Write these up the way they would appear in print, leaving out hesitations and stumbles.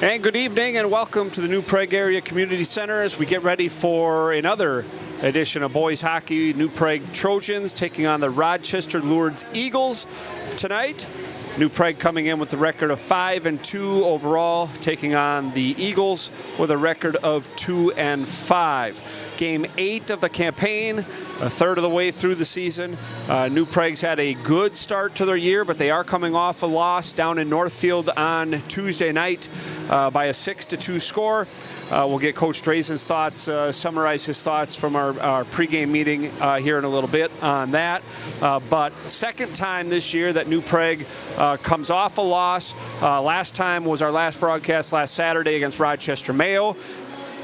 And good evening and welcome to the New Prague Area Community Center as we get ready for another edition of boys hockey. New Prague Trojans taking on the Rochester Lourdes Eagles tonight. New Prague coming in with a record of 5-2 overall, taking on the Eagles with a record of 2-5. Game 8 of the campaign, a third of the way through the season. New Prague's had a good start to their year, but they are coming off a loss down in Northfield on Tuesday night by a 6-2 score. We'll get Coach Drazen's thoughts, summarize his thoughts from our pregame meeting here in a little bit on that. But second time this year that New Prague comes off a loss. Last time was our last broadcast last Saturday against Rochester Mayo.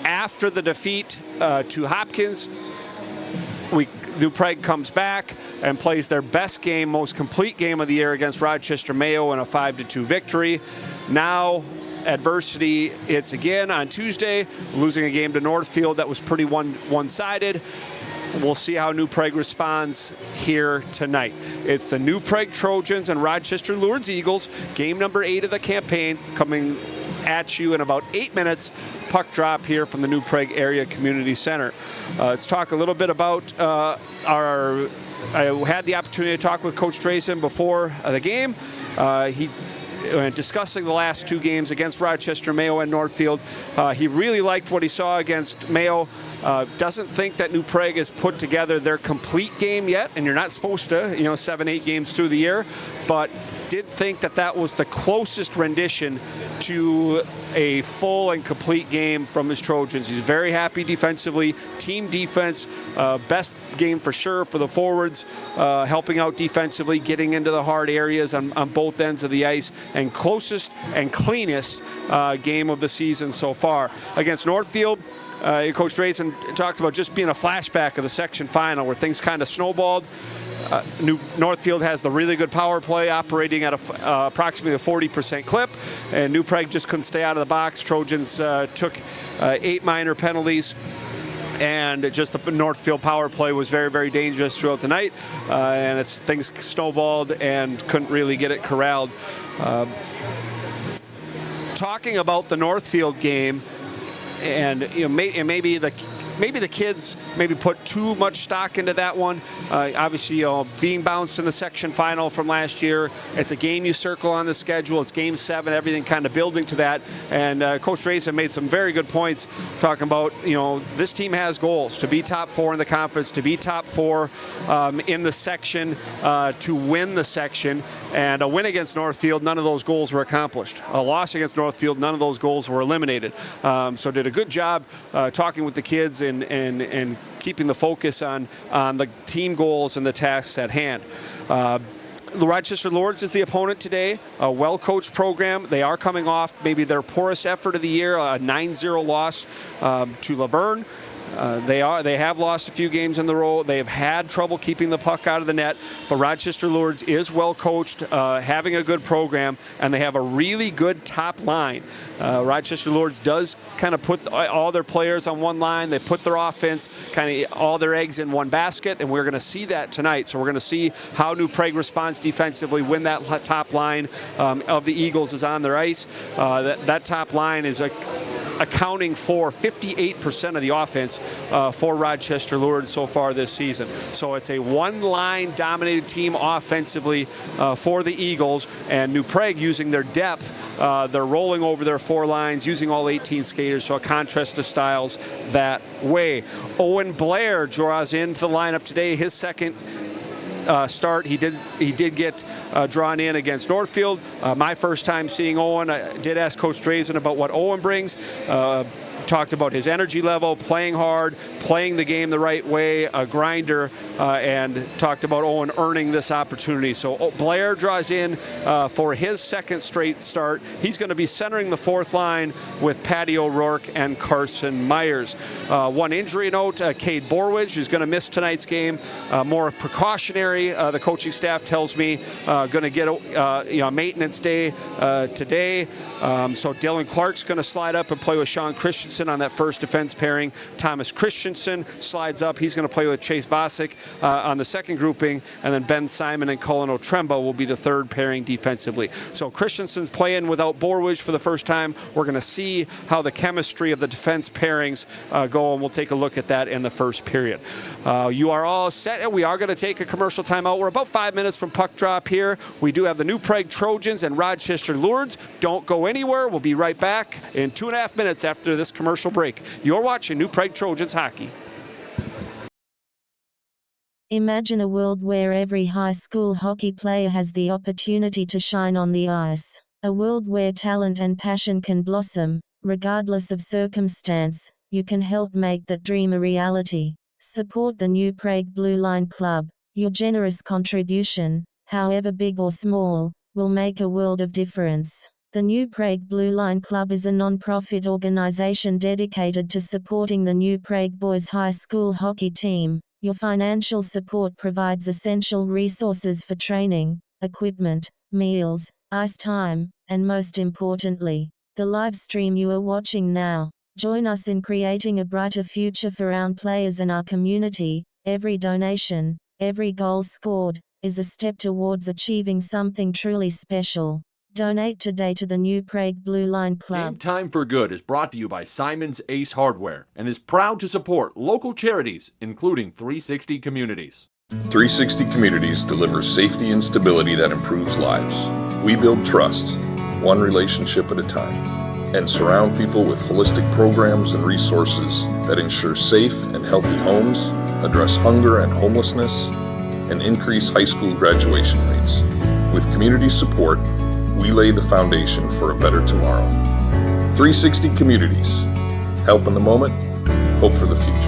After the defeat to Hopkins, New Prague comes back and plays their best game, most complete game of the year against Rochester Mayo in a 5-2 victory. Now at Varsity, it's again on Tuesday, losing a game to Northfield that was pretty one-sided. We'll see how New Prague responds here tonight. It's the New Prague Trojans and Rochester Lourdes Eagles, game number 8 of the campaign, coming at you in about 8 minutes. Puck drop here from the New Prague Area Community Center. Let's talk a little bit about I had the opportunity to talk with Coach Drazen before the game. Discussing the last 2 games against Rochester Mayo and Northfield. He really liked what he saw against Mayo. Doesn't think that New Prague has put together their complete game yet, and you're not supposed to, 7-8 games through the year, but did think that that was the closest rendition to a full and complete game from his Trojans. He's very happy defensively, team defense, best game for sure for the forwards, helping out defensively, getting into the hard areas on both ends of the ice, and closest and cleanest game of the season so far. Against Northfield, Coach Drazen talked about just being a flashback of the section final where things kind of snowballed. Northfield has the really good power play operating at approximately a 40% clip, and New Prague just couldn't stay out of the box. Trojans took 8 minor penalties, and just the Northfield power play was very, very dangerous throughout the night, and things snowballed and couldn't really get it corralled. Talking about the Northfield game, and maybe the kids maybe put too much stock into that one. Obviously, being bounced in the section final from last year, it's a game you circle on the schedule. It's game 7, everything kind of building to that. And Coach Drazen made some very good points talking about, this team has goals to be top 4 in the conference, to be top 4 in the section, to win the section. And a win against Northfield, none of those goals were accomplished. A loss against Northfield, none of those goals were eliminated. So did a good job talking with the kids and keeping the focus on the team goals and the tasks at hand. The Rochester Lourdes is the opponent today, a well-coached program. They are coming off maybe their poorest effort of the year, a 9-0 loss to Laverne. They have lost a few games in a row. They have had trouble keeping the puck out of the net, but Rochester Lourdes is well coached, having a good program, and they have a really good top line. Rochester Lourdes does kind of put all their players on one line. They put their offense, kind of all their eggs in one basket, and we're going to see that tonight. So we're going to see how New Prague responds defensively when that top line of the Eagles is on their ice. That top line is accounting for 58% of the offense for Rochester Lourdes so far this season. So it's a one-line dominated team offensively for the Eagles, and New Prague using their depth. They're rolling over their 4 lines, using all 18 skaters, so a contrast of styles that way. Owen Blair draws into the lineup today, his second start. He did get drawn in against Northfield. My first time seeing Owen. I did ask Coach Drazen about what Owen brings. Talked about his energy level, playing hard, playing the game the right way, a grinder, and talked about Owen earning this opportunity. So Blair draws in for his second straight start. He's going to be centering the 4th line with Patty O'Rourke and Carson Myers. One injury note, Cade Borwidge is going to miss tonight's game. More precautionary, the coaching staff tells me, going to get a maintenance day today. So Dylan Clark's going to slide up and play with Sean Christensen Christensen on that first defense pairing. Thomas Christensen slides up. He's going to play with Chase Vasic on the second grouping, and then Ben Simon and Cullen Otremba will be the third pairing defensively. So Christensen's playing without Borwich for the first time. We're going to see how the chemistry of the defense pairings go, and we'll take a look at that in the first period. You are all set, and we are going to take a commercial timeout. We're about 5 minutes from puck drop here. We do have the New Prague Trojans and Rochester Lourdes. Don't go anywhere. We'll be right back in 2.5 minutes after this commercial break. You're watching New Prague Trojans hockey. Imagine a world where every high school hockey player has the opportunity to shine on the ice. A world where talent and passion can blossom, regardless of circumstance. You can help make that dream a reality. Support the New Prague Blue Line Club. Your generous contribution, however big or small, will make a world of difference. The New Prague Blue Line Club is a non-profit organization dedicated to supporting the New Prague Boys High School hockey team. Your financial support provides essential resources for training, equipment, meals, ice time, and most importantly, the live stream you are watching now. Join us in creating a brighter future for our players and our community. Every donation, every goal scored, is a step towards achieving something truly special. Donate today to the New Prague Blue Line Club. Game Time for Good is brought to you by Simon's Ace Hardware and is proud to support local charities, including 360 Communities. 360 Communities delivers safety and stability that improves lives. We build trust, one relationship at a time, and surround people with holistic programs and resources that ensure safe and healthy homes, address hunger and homelessness, and increase high school graduation rates. With community support, we lay the foundation for a better tomorrow. 360 Communities. Help in the moment, hope for the future.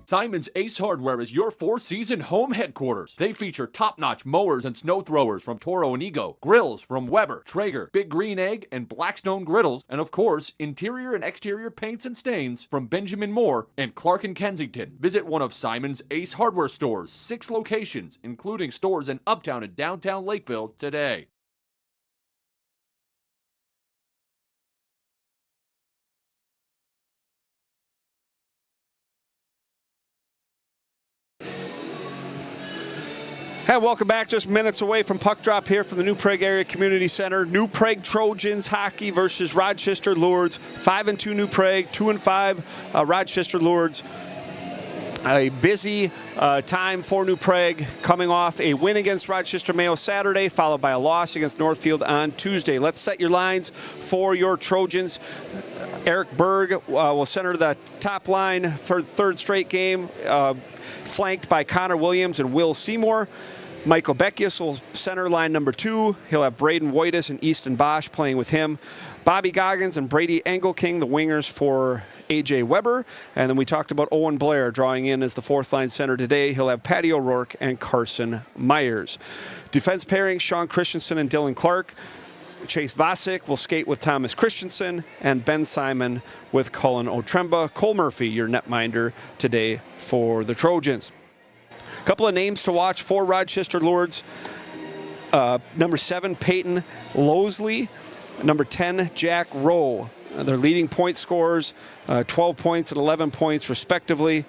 Simon's Ace Hardware is your four-season home headquarters. They feature top-notch mowers and snow throwers from Toro and Ego, grills from Weber, Traeger, Big Green Egg, and Blackstone Griddles, and of course, interior and exterior paints and stains from Benjamin Moore and Clark and Kensington. Visit one of Simon's Ace Hardware stores, 6 locations, including stores in Uptown and downtown Lakeville today. Hey, welcome back. Just minutes away from puck drop here from the New Prague Area Community Center. New Prague Trojans hockey versus Rochester Lourdes. 5-2 New Prague, 2-5 Rochester Lourdes. A busy time for New Prague, coming off a win against Rochester Mayo Saturday, followed by a loss against Northfield on Tuesday. Let's set your lines for your Trojans. Eric Berg will center the top line for the third straight game, flanked by Connor Williams and Will Seymour. Michael Beckius will center line number 2. He'll have Braden Woitis and Easton Bosch playing with him. Bobby Goggins and Brady Engelking, the wingers for A.J. Weber. And then we talked about Owen Blair drawing in as the fourth line center today. He'll have Patty O'Rourke and Carson Myers. Defense pairing, Sean Christensen and Dylan Clark. Chase Vasic will skate with Thomas Christensen, and Ben Simon with Cullen Otremba. Cole Murphy, your netminder today for the Trojans. A couple of names to watch for Rochester Lourdes. Number 7, Peyton Losley. Number 10, Jack Rowe. Their leading point scorers, 12 points and 11 points respectively.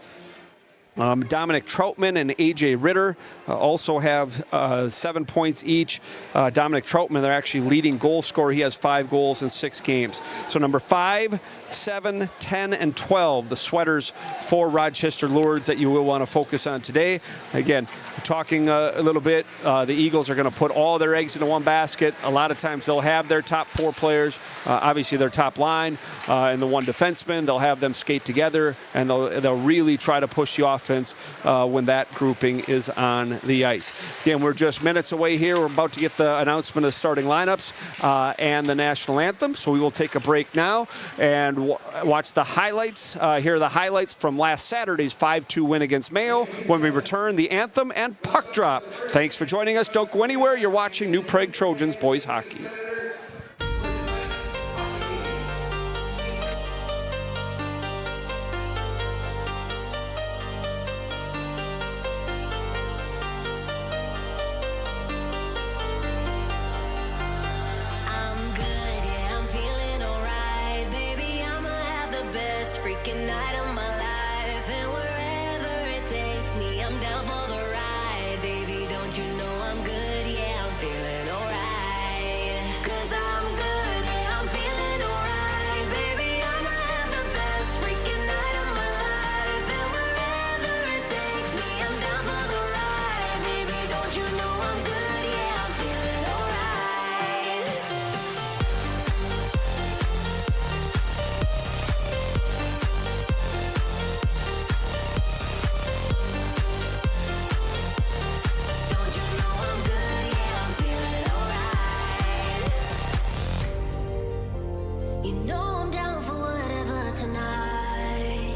Dominic Troutman and A.J. Ritter also have 7 points each. Dominic Troutman, they're actually leading goal scorer. He has 5 goals in 6 games. So number 5, 7, 10, and 12, the sweaters for Rochester Lourdes that you will want to focus on today. Again, talking a little bit, the Eagles are going to put all their eggs into one basket. A lot of times they'll have their top 4 players, obviously their top line, and the one defenseman. They'll have them skate together, and they'll really try to push the offense when that grouping is on the ice. Again, we're just minutes away here. We're about to get the announcement of the starting lineups and the national anthem, so we will take a break now and watch the highlights. Here are the highlights from last Saturday's 5-2 win against Mayo. When we return, the anthem and puck drop. Thanks for joining us. Don't go anywhere. You're watching New Prague Trojans boys hockey. I'm good, yeah, I'm feeling freaking night of my life, and wherever it takes me, I'm down for the ride. Baby, don't you know I'm good? Yeah, I'm feeling alright. 'Cause I'm good, yeah, I'm feeling alright. Baby, I'ma have the best freaking night of my life, and wherever it takes me, I'm down for the ride. Baby, don't you know I'm good? Yeah, I'm feeling alright. Don't you know I'm good? Yeah, I'm feeling alright. You know I'm down for whatever tonight.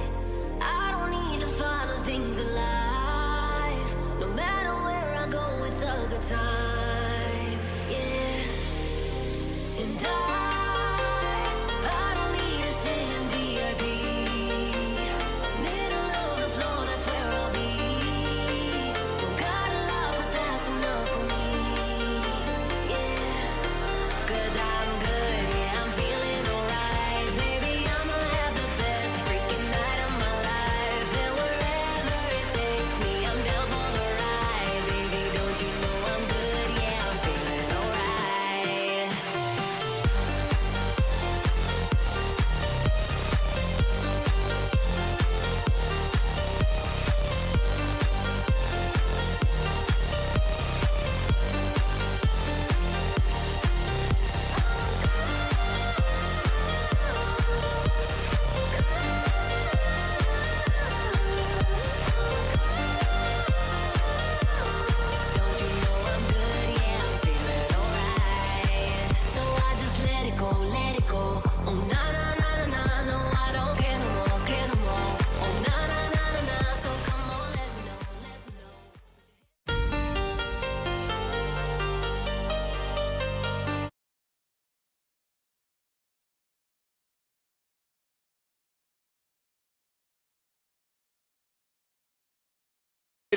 I don't need the final things in life. No matter where I go, it's a good time. Yeah. And I don't need to sit in VIP. Middle of the floor, that's where I'll be. Don't got a lot, but that's enough for me. Yeah. 'Cause I'm good, yeah, I'm feeling alright. Baby, I'ma have the best freaking night of my life. And wherever it takes me, I'm down for the ride. Baby, don't you know I'm good? Yeah, I'm feeling alright. Don't you know I'm good? Yeah, I'm feeling alright. So I just let it go, let it go. Oh na na na na na, no I don't care no more, care no more. Oh na na na na na, so come on, let me know, let me know.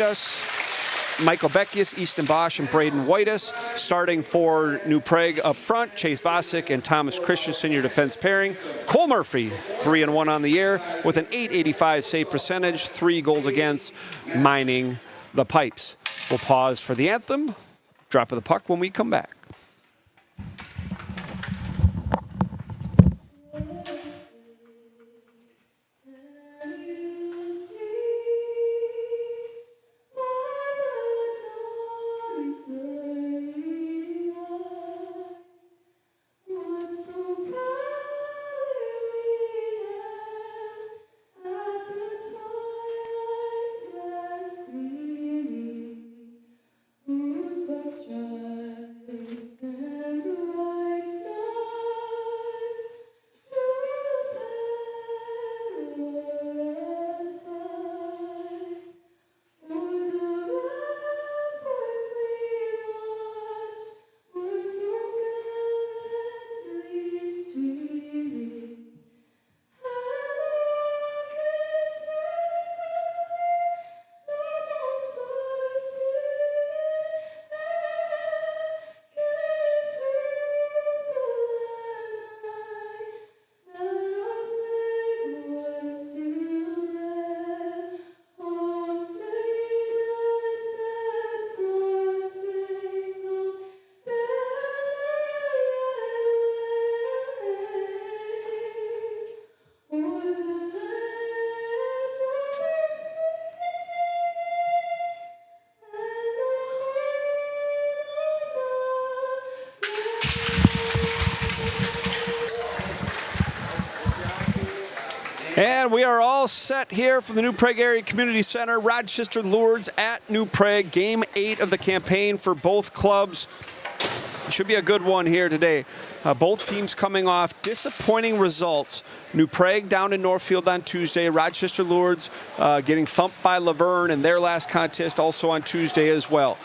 Us, Michael Beckius, Easton Bosch, and Braden Whitus. Starting for New Prague up front, Chase Vosick and Thomas Christensen, your defense pairing. Cole Murphy, 3-1 on the year with an .885 save percentage, 3 goals against, mining the pipes. We'll pause for the anthem. Drop of the puck when we come back. And we are all set here from the New Prague Area Community Center, Rochester Lourdes at New Prague, Game 8 of the campaign for both clubs. Should be a good one here today. Both teams coming off disappointing results. New Prague down in Northfield on Tuesday. Rochester Lourdes getting thumped by Laverne in their last contest also on Tuesday as well.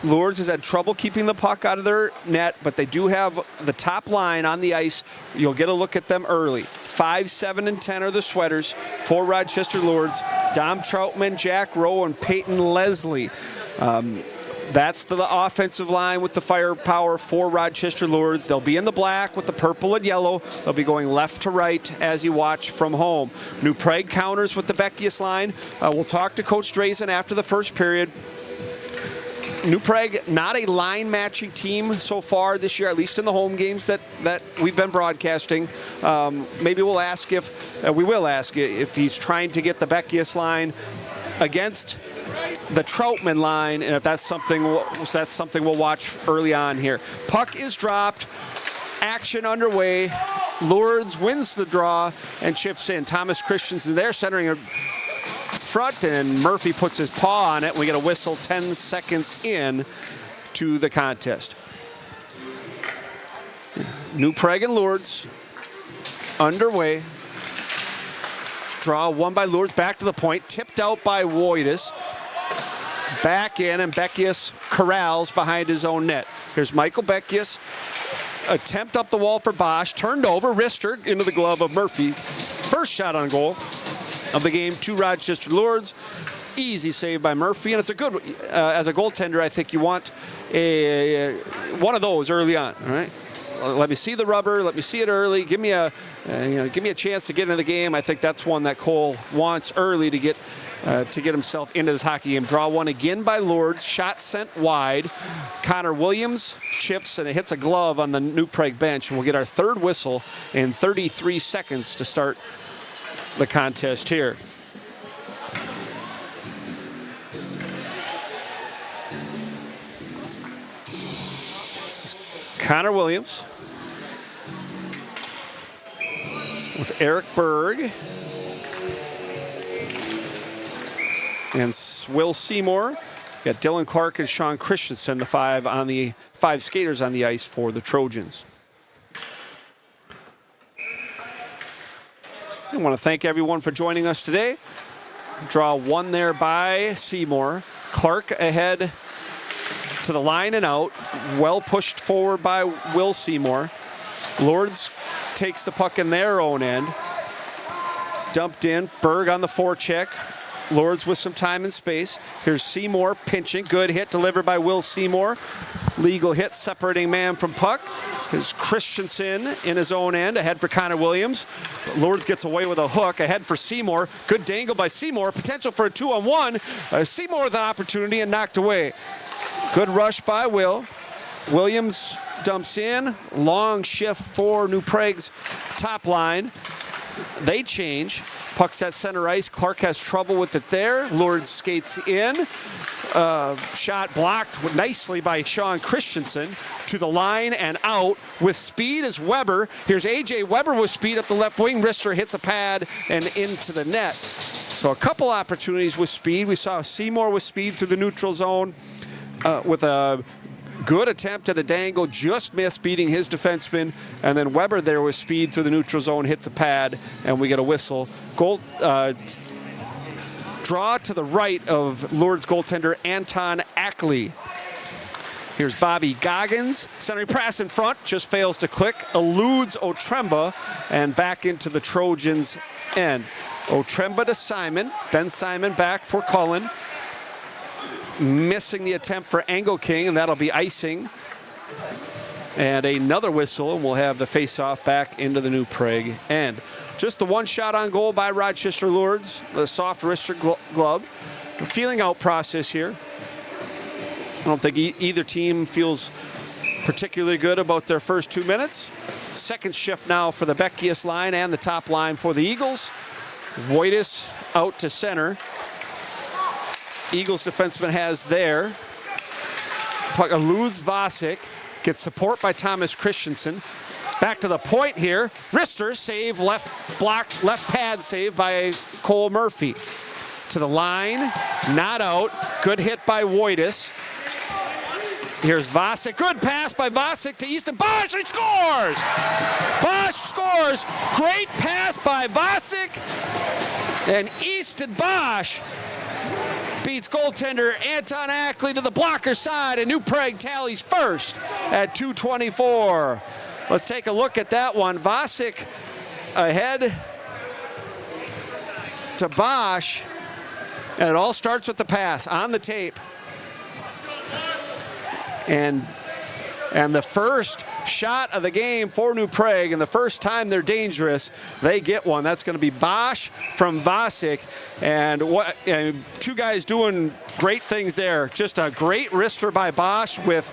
Lourdes has had trouble keeping the puck out of their net, but they do have the top line on the ice. You'll get a look at them early. 5, 7, and 10 are the sweaters for Rochester Lourdes. Dom Troutman, Jack Rowe, and Peyton Leslie. That's the offensive line with the firepower for Rochester Lourdes. They'll be in the black with the purple and yellow. They'll be going left to right as you watch from home. New Prague counters with the Beckius line. We'll talk to Coach Drazen after the first period. New Prague, not a line matching team so far this year, at least in the home games that we've been broadcasting. Maybe we will ask if he's trying to get the Beckius line against the Troutman line, and if that's something we'll watch early on here. Puck is dropped, action underway. Lourdes wins the draw and chips in. Thomas Christensen there centering front, and Murphy puts his paw on it. We get a whistle 10 seconds in to the contest. New Prague and Lourdes underway. Draw won by Lourdes, back to the point, tipped out by Woitis. Back in, and Beckius corrals behind his own net. Here's Michael Beckius. Attempt up the wall for Bosch, turned over, wrister into the glove of Murphy. First shot on goal of the game to Rochester Lourdes. Easy save by Murphy, and it's a good, as a goaltender, I think you want one of those early on, all right? Let me see the rubber, let me see it early, give me a chance to get into the game. I think that's one that Cole wants early to get himself into this hockey game. Draw one again by Lourdes, shot sent wide. Connor Williams chips, and it hits a glove on the New Prague bench, and we'll get our third whistle in 33 seconds to start the contest here. This is Connor Williams with Eric Berg and Will Seymour. Got Dylan Clark and Sean Christensen, the five skaters on the ice for the Trojans. I want to thank everyone for joining us today. Draw one there by Seymour. Clark ahead to the line and out. Well pushed forward by Will Seymour. Lourdes takes the puck in their own end. Dumped in. Berg on the forecheck. Lourdes with some time and space. Here's Seymour pinching. Good hit delivered by Will Seymour. Legal hit separating man from puck. Here's Christensen in his own end, ahead for Connor Williams. Lourdes gets away with a hook, ahead for Seymour. Good dangle by Seymour, potential for a 2-on-1. Seymour with an opportunity and knocked away. Good rush by Will. Williams dumps in. Long shift for New Prague's top line. They change. Puck's at center ice. Clark has trouble with it there. Lourdes skates in. Shot blocked nicely by Sean Christensen to the line and out. With speed is Weber. Here's A.J. Weber with speed up the left wing. Wrister hits a pad and into the net. So a couple opportunities with speed. We saw Seymour with speed through the neutral zone with a good attempt at a dangle, just missed beating his defenseman, and then Weber there with speed through the neutral zone, hits a pad, and we get a whistle. Goal draw to the right of Lourdes goaltender Anton Ackley. Here's Bobby Goggins, centering press in front, just fails to click, eludes Otremba, and back into the Trojans' end. Otremba to Simon, Ben Simon back for Cullen. Missing the attempt for Angle King, and that'll be icing. And another whistle, and we'll have the face-off back into the New Prague end. Just the one shot on goal by Rochester Lourdes, the soft wrister glove. A feeling out process here. I don't think either team feels particularly good about their first 2 minutes. Second shift now for the Beckius line and the top line for the Eagles. Woitis out to center. Eagles defenseman has there. Puck eludes Vasek. Gets support by Thomas Christensen. Back to the point here. Wrister save, left block, left pad save by Cole Murphy. To the line, not out. Good hit by Woitis. Here's Vasek. Good pass by Vasek to Easton Bosch. He scores! Bosch scores. Great pass by Vasek. And Easton Bosch beats goaltender Anton Ackley to the blocker side, and New Prague tallies first at 2:24. Let's take a look at that one. Vasek ahead to Bosch, and it all starts with the pass on the tape. And the first shot of the game for New Prague, and the first time they're dangerous, they get one. That's going to be Bosch from Vasic. And two guys doing great things there. Just a great wrister by Bosch with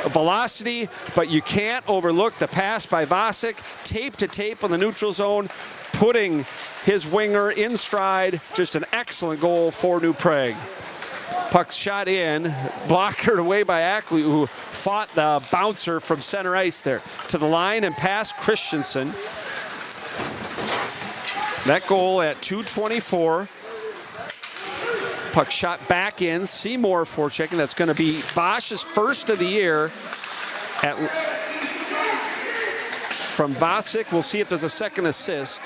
velocity, but you can't overlook the pass by Vasic, tape to tape on the neutral zone, putting his winger in stride. Just an excellent goal for New Prague. Puck shot in, blockered away by Ackley, who fought the bouncer from center ice there. To the line and past Christensen. That goal at 2:24. Puck shot back in, Seymour forechecking. That's going to be Bosch's first of the year. From Vasic, we'll see if there's a second assist.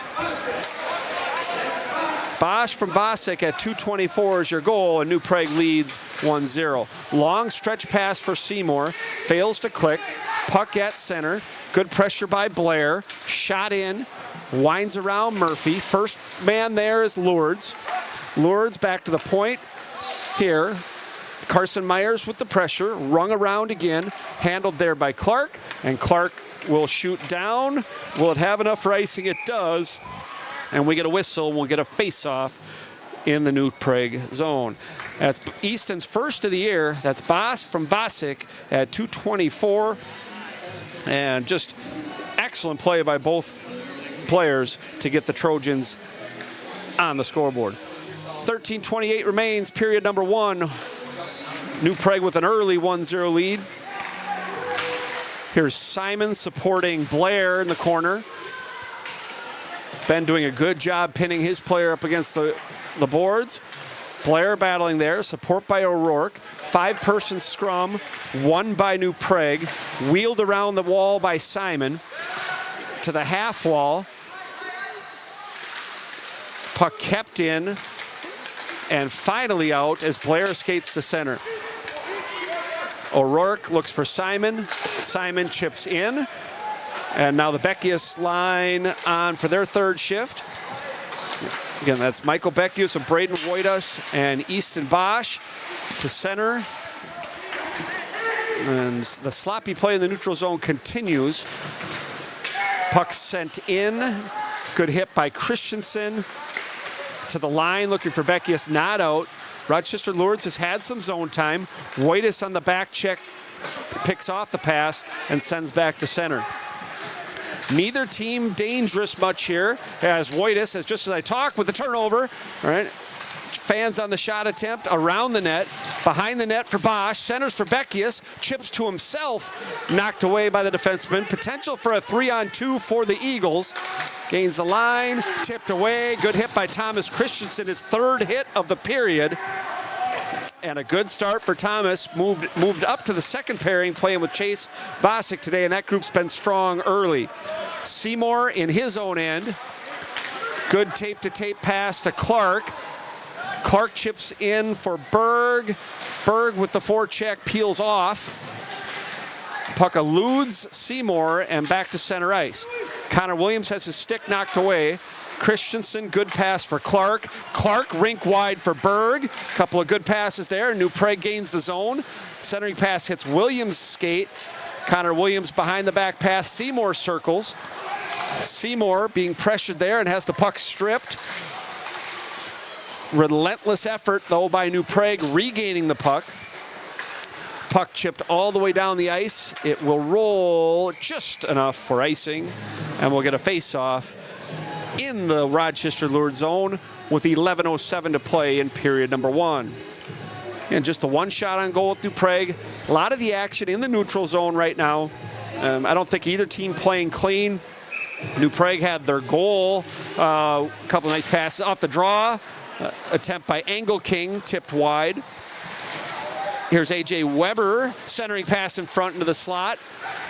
Bosch from Vasic at 2:24 is your goal, and New Prague leads 1-0. Long stretch pass for Seymour, fails to click. Puck at center, good pressure by Blair. Shot in, winds around Murphy. First man there is Lourdes. Lourdes back to the point here. Carson Myers with the pressure, rung around again, handled there by Clark, and Clark will shoot down. Will it have enough for icing? It does. And we get a whistle, and we'll get a face-off in the New Prague zone. That's Easton's first of the year. That's Bosch from Vasic at 2:24. And just excellent play by both players to get the Trojans on the scoreboard. 13:28 remains, period number 1. New Prague with an early 1-0 lead. Here's Simon supporting Blair in the corner. Ben doing a good job pinning his player up against the boards. Blair battling there, support by O'Rourke. 5-person scrum, won by New Prague. Wheeled around the wall by Simon to the half wall. Puck kept in and finally out as Blair skates to center. O'Rourke looks for Simon. Simon chips in. And now the Beckius line on for their third shift. Again, that's Michael Beckius and Braden Wojtas and Easton Bosch to center. And the sloppy play in the neutral zone continues. Puck sent in. Good hit by Christensen. To the line, looking for Beckius, not out. Rochester Lourdes has had some zone time. Wojtas on the back check, picks off the pass and sends back to center. Neither team dangerous much here, as Wojtas, as just as I talk, with the turnover. All right, fans on the shot attempt around the net, behind the net for Bosch, centers for Beckius, chips to himself, knocked away by the defenseman. Potential for a 3-on-2 for the Eagles. Gains the line, tipped away. Good hit by Thomas Christensen, his third hit of the period. And a good start for Thomas. Moved up to the second pairing, playing with Chase Vasic today, and that group's been strong early. Seymour in his own end. Good tape-to-tape pass to Clark. Clark chips in for Berg. Berg with the forecheck peels off. Puck eludes Seymour and back to center ice. Connor Williams has his stick knocked away. Christensen, good pass for Clark. Clark rink wide for Berg. Couple of good passes there. New Prague gains the zone. Centering pass hits Williams' skate. Connor Williams behind the back pass. Seymour circles. Seymour being pressured there and has the puck stripped. Relentless effort though by New Prague regaining the puck. Puck chipped all the way down the ice. It will roll just enough for icing, and we'll get a face-off in the Rochester Lourdes zone with 11:07 to play in period number 1. And just the one shot on goal with New Prague. A lot of the action in the neutral zone right now. I don't think either team playing clean. New Prague had their goal. A couple nice passes off the draw. Attempt by Angle King, tipped wide. Here's A.J. Weber, centering pass in front into the slot.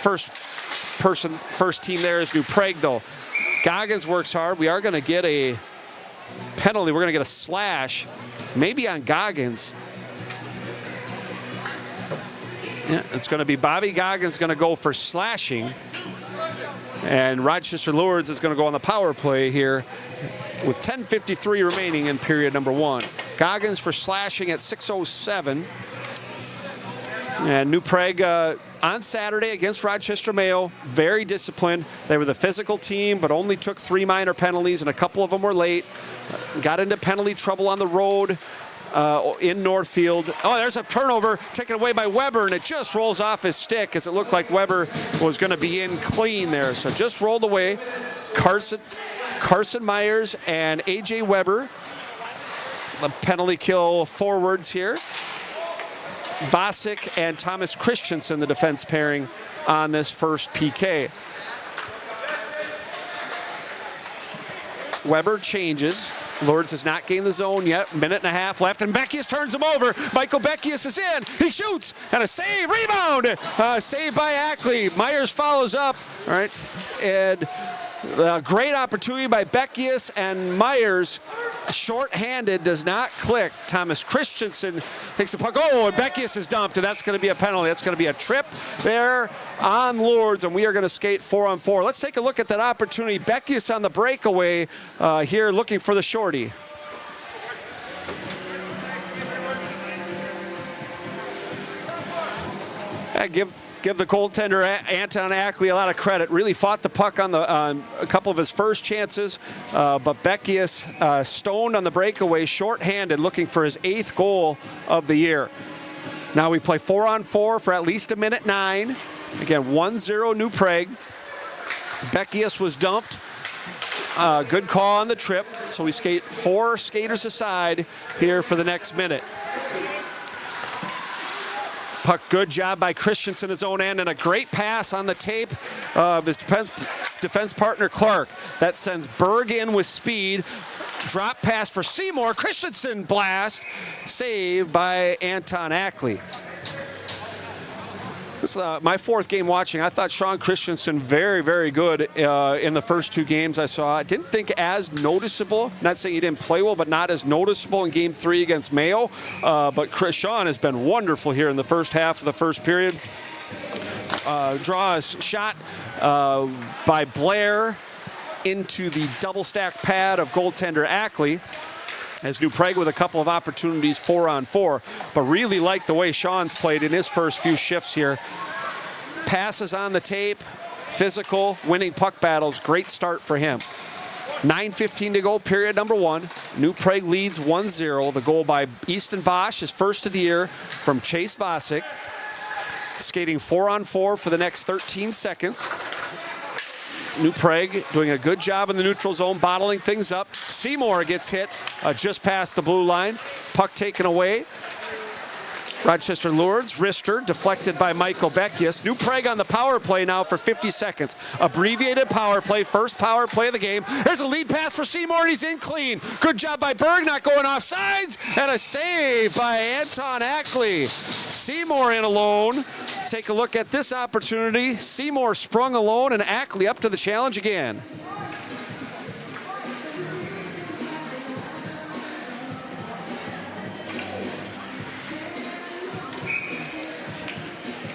First team there is New Prague, though. Goggins works hard. We are going to get a penalty. We're going to get a slash, maybe on Goggins. Yeah, it's going to be Bobby Goggins going to go for slashing. And Rochester Lourdes is going to go on the power play here with 10:53 remaining in period number 1. Goggins for slashing at 6:07. And New Prague on Saturday against Rochester Mayo, very disciplined. They were the physical team, but only took 3 minor penalties, and a couple of them were late. Got into penalty trouble on the road in Northfield. Oh, there's a turnover taken away by Weber, and it just rolls off his stick as it looked like Weber was going to be in clean there. So just rolled away. Carson Myers and A.J. Weber, the penalty kill forwards here. Vasic and Thomas Christensen, the defense pairing on this first PK. Weber changes. Lourdes has not gained the zone yet. Minute and a half left, and Beckius turns him over. Michael Beckius is in. He shoots, and a save, rebound. Saved by Ackley. Myers follows up. All right, and a great opportunity by Beckius, and Myers, short-handed, does not click. Thomas Christensen takes the puck. Oh, and Beckius is dumped, and that's going to be a penalty. That's going to be a trip there on Lourdes, and we are going to skate 4-on-4. Let's take a look at that opportunity. Beckius on the breakaway here looking for the shorty. Give the goaltender Anton Ackley a lot of credit. Really fought the puck on a couple of his first chances, but Beckius stoned on the breakaway, short-handed, looking for his 8th goal of the year. Now we play 4-on-4 for at least a minute 9. Again, 1-0 New Prague. Beckius was dumped. Good call on the trip. So we skate 4 skaters aside here for the next minute. Puck, good job by Christensen at his own end, and a great pass on the tape of his defense partner Clark. That sends Berg in with speed. Drop pass for Seymour. Christensen blast. Saved by Anton Ackley. This is my 4th game watching. I thought Sean Christensen very, very good in the first 2 games I saw. I didn't think as noticeable, not saying he didn't play well, but not as noticeable in Game 3 against Mayo. But Sean has been wonderful here in the first half of the first period. Draw a shot by Blair into the double-stack pad of goaltender Ackley, as New Prague with a couple of opportunities 4-on-4, but really like the way Sean's played in his first few shifts here. Passes on the tape, physical, winning puck battles, great start for him. 9:15 to go, period number 1. New Prague leads 1-0. The goal by Easton Bosch, his first of the year, from Chase Vasic. Skating 4-on-4 for the next 13 seconds. New Prague doing a good job in the neutral zone, bottling things up. Seymour gets hit just past the blue line. Puck taken away. Rochester Lourdes, wrister, deflected by Michael Beckius. New Prague on the power play now for 50 seconds. Abbreviated power play, first power play of the game. There's a lead pass for Seymour, and he's in clean. Good job by Berg, not going off sides, and a save by Anton Ackley. Seymour in alone. Take a look at this opportunity. Seymour sprung alone, and Ackley up to the challenge again.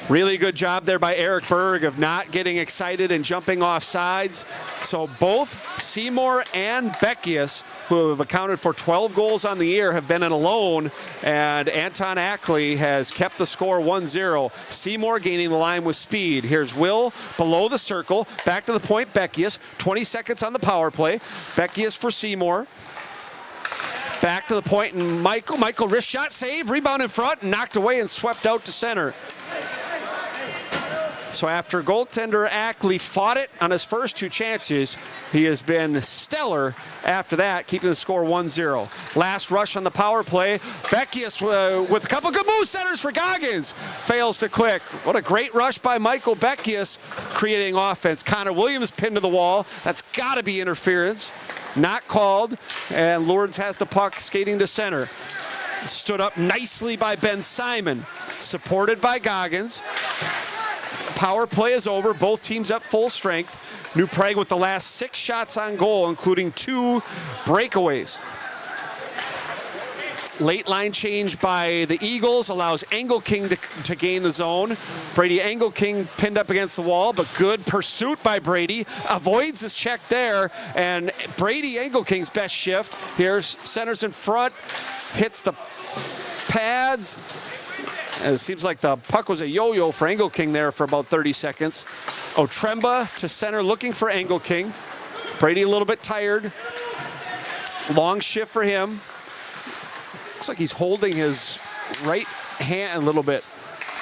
Really good job there by Eric Berg of not getting excited and jumping off sides. So both Seymour and Beckius, who have accounted for 12 goals on the year, have been in alone, and Anton Ackley has kept the score 1-0. Seymour gaining the line with speed. Here's Will below the circle, back to the point, Beckius. 20 seconds on the power play. Beckius for Seymour. Back to the point, and Michael wrist shot, save, rebound in front, and knocked away and swept out to center. So after goaltender Ackley fought it on his first 2 chances, he has been stellar after that, keeping the score 1-0. Last rush on the power play. Beckius with a couple good move centers for Goggins. Fails to click. What a great rush by Michael Beckius, creating offense. Connor Williams pinned to the wall. That's got to be interference. Not called, and Lourdes has the puck skating to center. Stood up nicely by Ben Simon, supported by Goggins. Power play is over. Both teams at full strength. New Prague with the last 6 shots on goal, including 2 breakaways. Late line change by the Eagles allows Engelking to gain the zone. Brady Engelking pinned up against the wall, but good pursuit by Brady. Avoids his check there, and Brady Engelking's best shift. Here's centers in front, hits the pads, And it seems like the puck was a yo-yo for Engelking there for about 30 seconds. Otremba to center looking for Engelking. Brady a little bit tired. Long shift for him. Looks like he's holding his right hand a little bit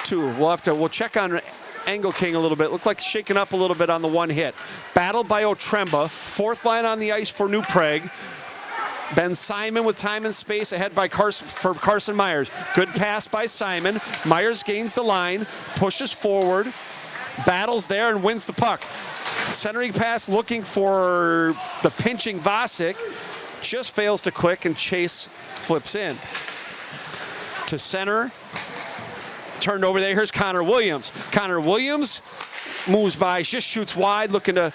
too. We'll check on Engelking a little bit. Looked like shaking up a little bit on the one hit. Battled by Otremba. Fourth line on the ice for New Prague. Ben Simon with time and space ahead by Carson Myers. Good pass by Simon. Myers gains the line, pushes forward, battles there and wins the puck. Centering pass looking for the pinching Varsity. Just fails to click and Chase flips in. To center. Turned over there. Here's Connor Williams. Connor Williams moves by, just shoots wide, looking to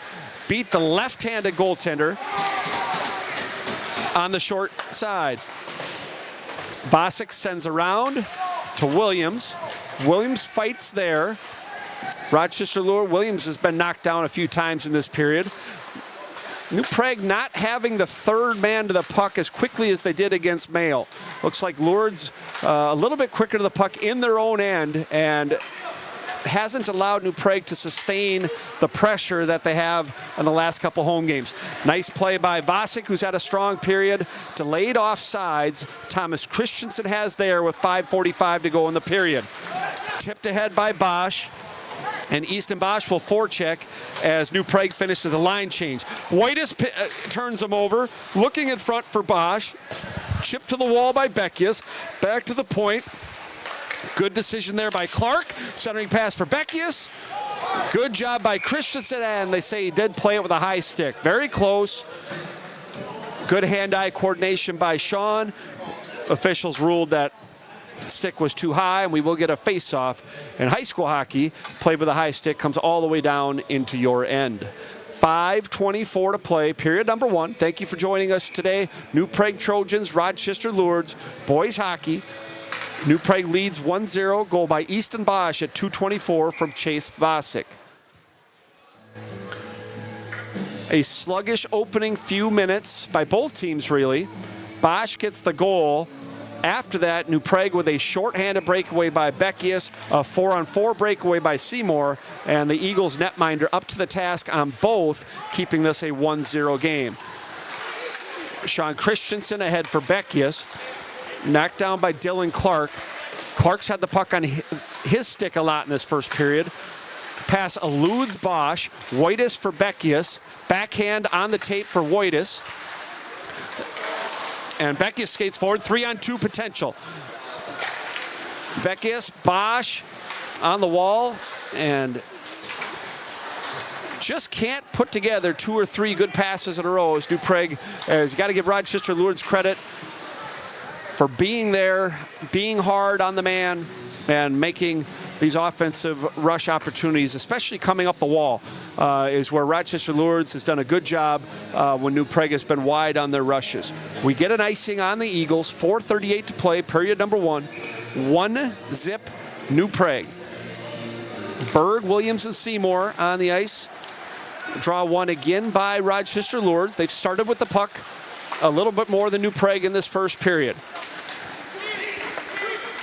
beat the left-handed goaltender on the short side. Bosick sends around to Williams. Williams fights there. Rochester Lourdes. Williams has been knocked down a few times in this period. New Prague not having the third man to the puck as quickly as they did against Mayo. Looks like Lourdes a little bit quicker to the puck in their own end and hasn't allowed New Prague to sustain the pressure that they have in the last couple home games. Nice play by Varsity, who's had a strong period. Delayed offsides. Thomas Christensen has there with 5:45 to go in the period. Tipped ahead by Bosch. And Easton Bosch will forecheck as New Prague finishes the line change. Whitus turns him over, looking in front for Bosch. Chipped to the wall by Beckius. Back to the point. Good decision there by Clark. Centering pass for Beckius. Good job by Christensen, and they say he did play it with a high stick. Very close. Good hand-eye coordination by Sean. Officials ruled that stick was too high, and we will get a face-off. In high school hockey, played with a high stick comes all the way down into your end. 5:24 to play, period number one. Thank you for joining us today. New Prague Trojans, Rochester Lourdes, boys hockey. New Prague leads 1-0, goal by Easton Bosch at 2:24 from Chase Varsity. A sluggish opening few minutes by both teams, really. Bosch gets the goal. After that, New Prague with a shorthanded breakaway by Beckius, a 4-on-4 breakaway by Seymour, and the Eagles netminder up to the task on both, keeping this a 1-0 game. Sean Christensen ahead for Beckius, knocked down by Dylan Clark. Clark's had the puck on his stick a lot in this first period. Pass eludes Bosch. Whitus for Beckius. Backhand on the tape for Whitus. And Beckius skates forward, 3-on-2 potential. Beckius, Bosch on the wall, and just can't put together 2 or 3 good passes in a row as New Prague. You got to give Rochester Lourdes credit for being there, being hard on the man, and making these offensive rush opportunities, especially coming up the wall, is where Rochester Lourdes has done a good job when New Prague has been wide on their rushes. We get an icing on the Eagles, 4:38 to play, period number one. 1-0 New Prague. Berg, Williams, and Seymour on the ice. Draw one again by Rochester Lourdes. They've started with the puck a little bit more than New Prague in this first period.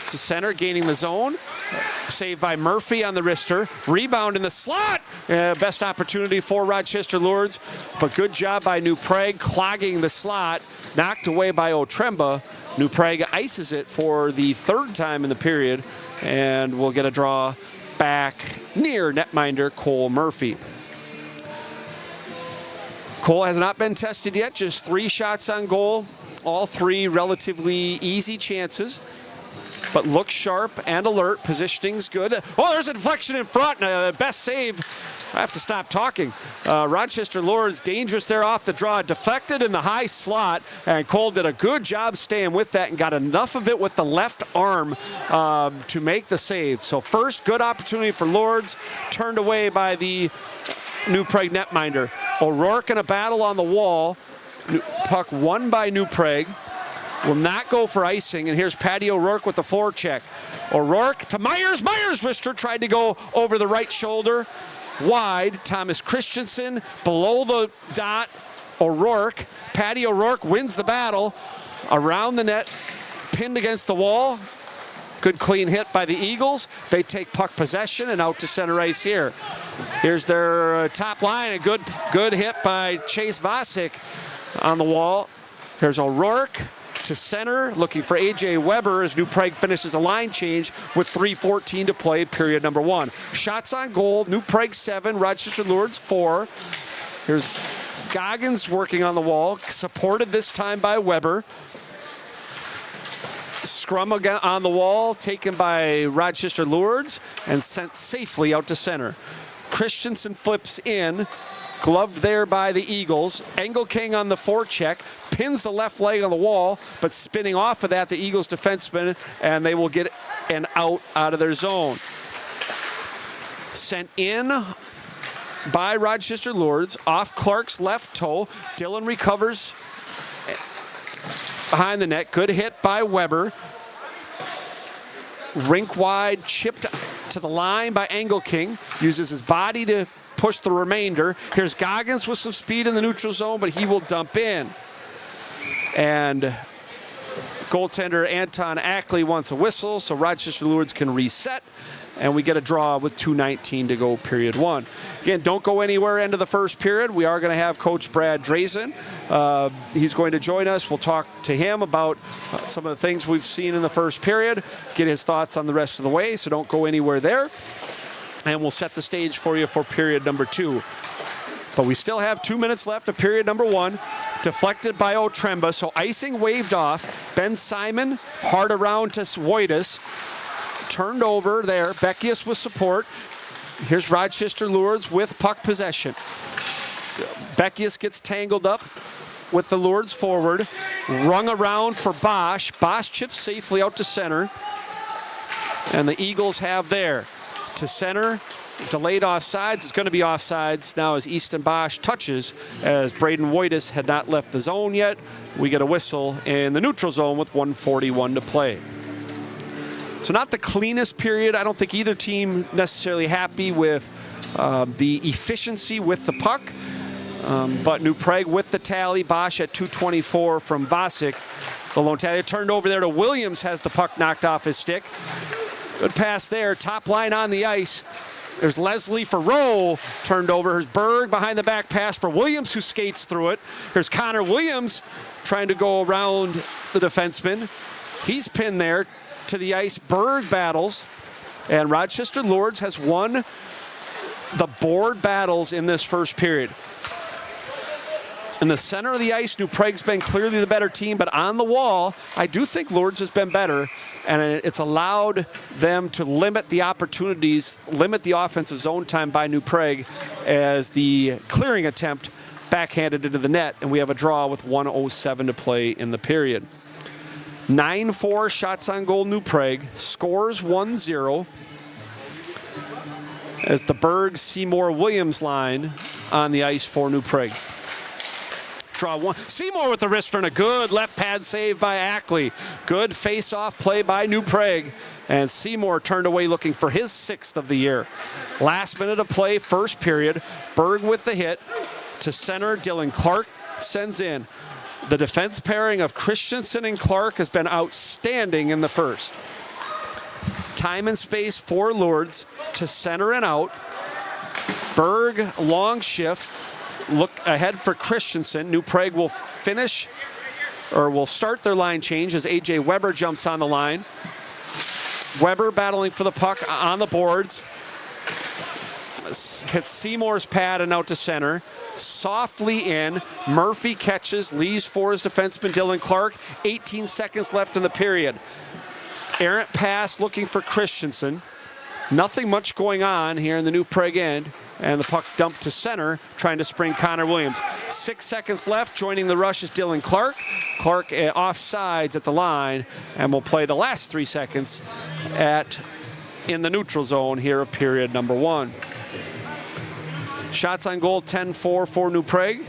To center, gaining the zone. Saved by Murphy on the wrister. Rebound in the slot. Best opportunity for Rochester Lourdes, but good job by New Prague clogging the slot. Knocked away by Otremba. New Prague ices it for the third time in the period, and we'll get a draw back near netminder Cole Murphy. Cole has not been tested yet, just 3 shots on goal. All 3 relatively easy chances, but looks sharp and alert. Positioning's good. Oh, there's a deflection in front. Best save. I have to stop talking. Rochester Lourdes dangerous there off the draw. Deflected in the high slot, and Cole did a good job staying with that and got enough of it with the left arm to make the save. So first good opportunity for Lourdes, turned away by the New Prague netminder. O'Rourke in a battle on the wall. Puck won by New Prague. Will not go for icing, and here's Patty O'Rourke with the forecheck. O'Rourke to Myers. Myers wrister tried to go over the right shoulder. Wide. Thomas Christensen below the dot. O'Rourke. Patty O'Rourke wins the battle. Around the net. Pinned against the wall. Good clean hit by the Eagles. They take puck possession and out to center ice here. Here's their top line. A good hit by Chase Vasic on the wall. There's O'Rourke to center, looking for A.J. Weber as New Prague finishes a line change with 3:14 to play, period number 1. Shots on goal, New Prague 7, Rochester Lourdes 4. Here's Goggins working on the wall, supported this time by Weber. Scrum again on the wall, taken by Rochester Lourdes and sent safely out to center. Christensen flips in, gloved there by the Eagles. Engelking on the forecheck, pins the left leg on the wall, but spinning off of that, the Eagles defenseman, and they will get an out of their zone. Sent in by Rochester Lourdes, off Clark's left toe. Dillon recovers behind the net. Good hit by Weber. Rink wide, chipped to the line by Engelking. Uses his body to push the remainder. Here's Goggins with some speed in the neutral zone, but he will dump in. And goaltender Anton Ackley wants a whistle, so Rochester Lourdes can reset. And we get a draw with 2:19 to go, period 1. Again, don't go anywhere into the first period. We are going to have Coach Brad Drazen. He's going to join us. We'll talk to him about some of the things we've seen in the first period, get his thoughts on the rest of the way, so don't go anywhere there. And we'll set the stage for you for period number 2. But we still have 2 minutes left of period number 1. Deflected by Otremba, so icing waved off. Ben Simon, hard around to Woitas. Turned over there. Beckius with support. Here's Rochester Lourdes with puck possession. Beckius gets tangled up with the Lourdes forward. Rung around for Bosch. Bosch chips safely out to center. And the Eagles have there. To center. Delayed offsides. It's going to be offsides now as Easton Bosch touches, as Braden Woitas had not left the zone yet. We get a whistle in the neutral zone with 1:41 to play. So not the cleanest period. I don't think either team necessarily happy with the efficiency with the puck. But New Prague with the tally. Bosch at 2:24 from Vasic. The lone tally turned over there to Williams, has the puck knocked off his stick. Good pass there. Top line on the ice. There's Leslie for Rowe, turned over. Here's Berg behind the back pass for Williams, who skates through it. Here's Connor Williams trying to go around the defenseman. He's pinned there to the ice. Berg battles, and Rochester Lourdes has won the board battles in this first period. In the center of the ice, New Prague's been clearly the better team, but on the wall, I do think Lourdes has been better, and it's allowed them to limit the opportunities, limit the offensive zone time by New Prague as the clearing attempt backhanded into the net, and we have a draw with 1:07 to play in the period. 9-4 shots on goal, New Prague, scores 1-0 as the Berg, Seymour, Williams line on the ice for New Prague. Draw one. Seymour with the wrister and a good left pad save by Ackley. Good face-off play by New Prague. And Seymour turned away looking for his 6th of the year. Last minute of play, first period. Berg with the hit to center. Dylan Clark sends in. The defense pairing of Christensen and Clark has been outstanding in the first. Time and space for Lourdes to center and out. Berg, long shift. Look ahead for Christensen. New Prague will finish, or will start their line change as A.J. Weber jumps on the line. Weber battling for the puck on the boards. Hits Seymour's pad and out to center. Softly in. Murphy catches, leaves for his defenseman Dylan Clark. 18 seconds left in the period. Errant pass looking for Christensen. Nothing much going on here in the New Prague end. And the puck dumped to center, trying to spring Connor Williams. 6 seconds left, joining the rush is Dylan Clark. Clark offsides at the line, and will play the last 3 seconds in the neutral zone here of period number 1. Shots on goal, 10-4 for New Prague.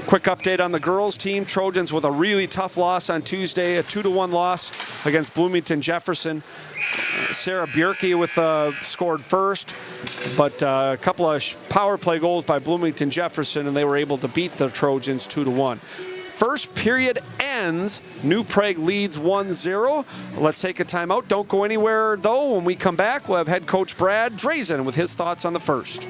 Quick update on the girls team. Trojans with a really tough loss on Tuesday, a 2-1 loss against Bloomington Jefferson. Sarah Bjerke scored first, but a couple of power play goals by Bloomington Jefferson, and they were able to beat the Trojans 2-1. First period ends. New Prague leads 1-0. Let's take a timeout. Don't go anywhere, though. When we come back, we'll have head coach Brad Drazen with his thoughts on the first.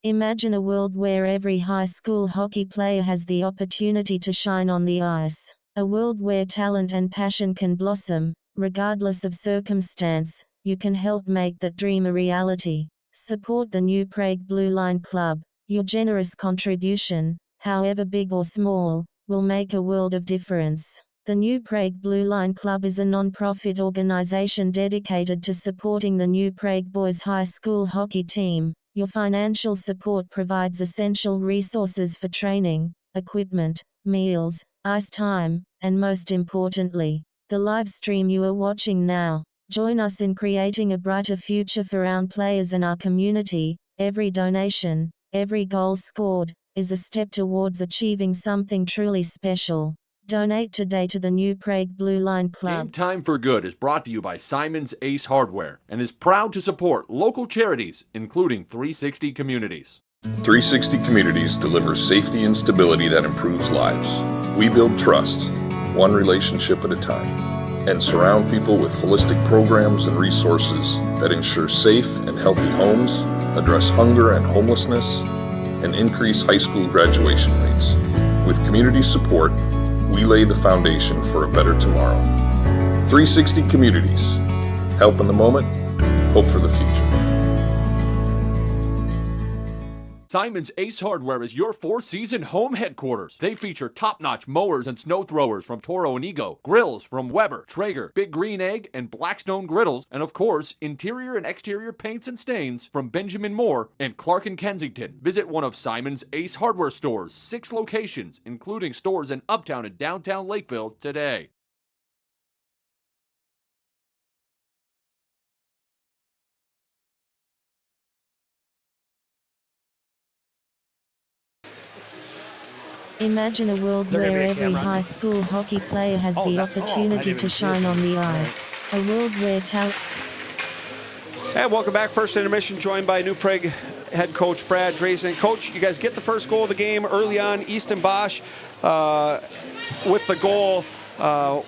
Imagine a world where every high school hockey player has the opportunity to shine on the ice. A world where talent and passion can blossom, regardless of circumstance. You can help make that dream a reality. Support the New Prague Blue Line Club. Your generous contribution, however big or small, will make a world of difference. The New Prague Blue Line Club is a non-profit organization dedicated to supporting the New Prague Boys High School hockey team. Your financial support provides essential resources for training, equipment, meals, ice time, and most importantly, the live stream you are watching now. Join us in creating a brighter future for our players and our community. Every donation, every goal scored, is a step towards achieving something truly special. Donate today to the New Prague Blue Line Club. Game Time for Good is brought to you by Simon's Ace Hardware and is proud to support local charities, including 360 Communities. 360 Communities delivers safety and stability that improves lives. We build trust, one relationship at a time, and surround people with holistic programs and resources that ensure safe and healthy homes, address hunger and homelessness, and increase high school graduation rates. With community support, we lay the foundation for a better tomorrow. 360 Communities. Help in the moment, hope for the future. Simon's Ace Hardware is your four-season home headquarters. They feature top-notch mowers and snow throwers from Toro and Ego, grills from Weber, Traeger, Big Green Egg, and Blackstone Griddles, and of course, interior and exterior paints and stains from Benjamin Moore and Clark and Kensington. Visit one of Simon's Ace Hardware stores, 6 locations, including stores in Uptown and downtown Lakeville today. Imagine a world where every high school hockey player has the opportunity to shine on the ice. A world where talent... And welcome back. First intermission, joined by New Prague head coach Brad Drazen. Coach, you guys get the first goal of the game early on. Easton Bosch with the goal.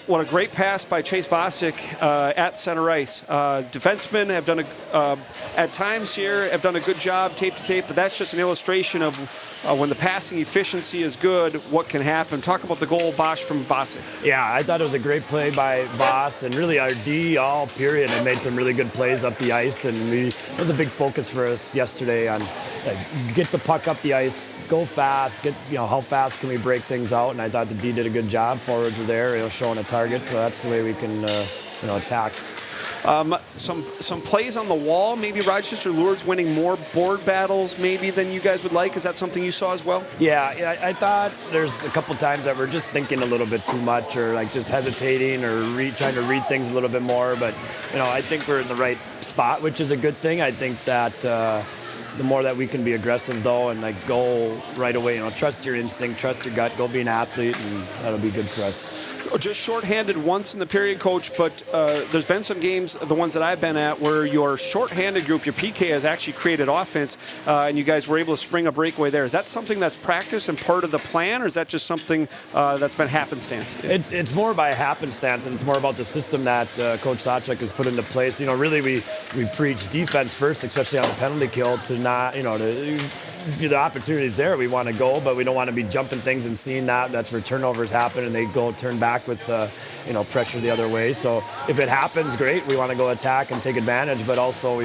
What a great pass by Chase Vosick at center ice. Defensemen have done at times here have done a good job tape to tape, but that's just an illustration of when the passing efficiency is good, what can happen. Talk about the goal, Bosch from Vosick. Yeah, I thought it was a great play by Voss, and really our D all period had made some really good plays up the ice, and it was a big focus for us yesterday on get the puck up the ice, go fast, how fast can we break things out, and I thought the D did a good job. Forwards were there, showing a target, so that's the way we can attack. Some plays on the wall, maybe Rochester Lourdes winning more board battles maybe than you guys would like. Is that something you saw as well? Yeah, I thought there's a couple times that we're just thinking a little bit too much, or just hesitating, or trying to read things a little bit more, but I think we're in the right spot, which is a good thing. I think that the more that we can be aggressive though, and go right away, trust your instinct, trust your gut, go be an athlete, and that'll be good for us. Just shorthanded once in the period, Coach, but there's been some games, the ones that I've been at, where your shorthanded group, your PK, has actually created offense, and you guys were able to spring a breakaway there. Is that something that's practiced and part of the plan, or is that just something that's been happenstance? It's more by happenstance, and it's more about the system that Coach Sachek has put into place. Really, we preach defense first, especially on the penalty kill, to not, if the opportunity's there, we want to go, but we don't want to be jumping things and seeing that's where turnovers happen and they go turn back with pressure the other way. So if it happens, great. We want to go attack and take advantage, but also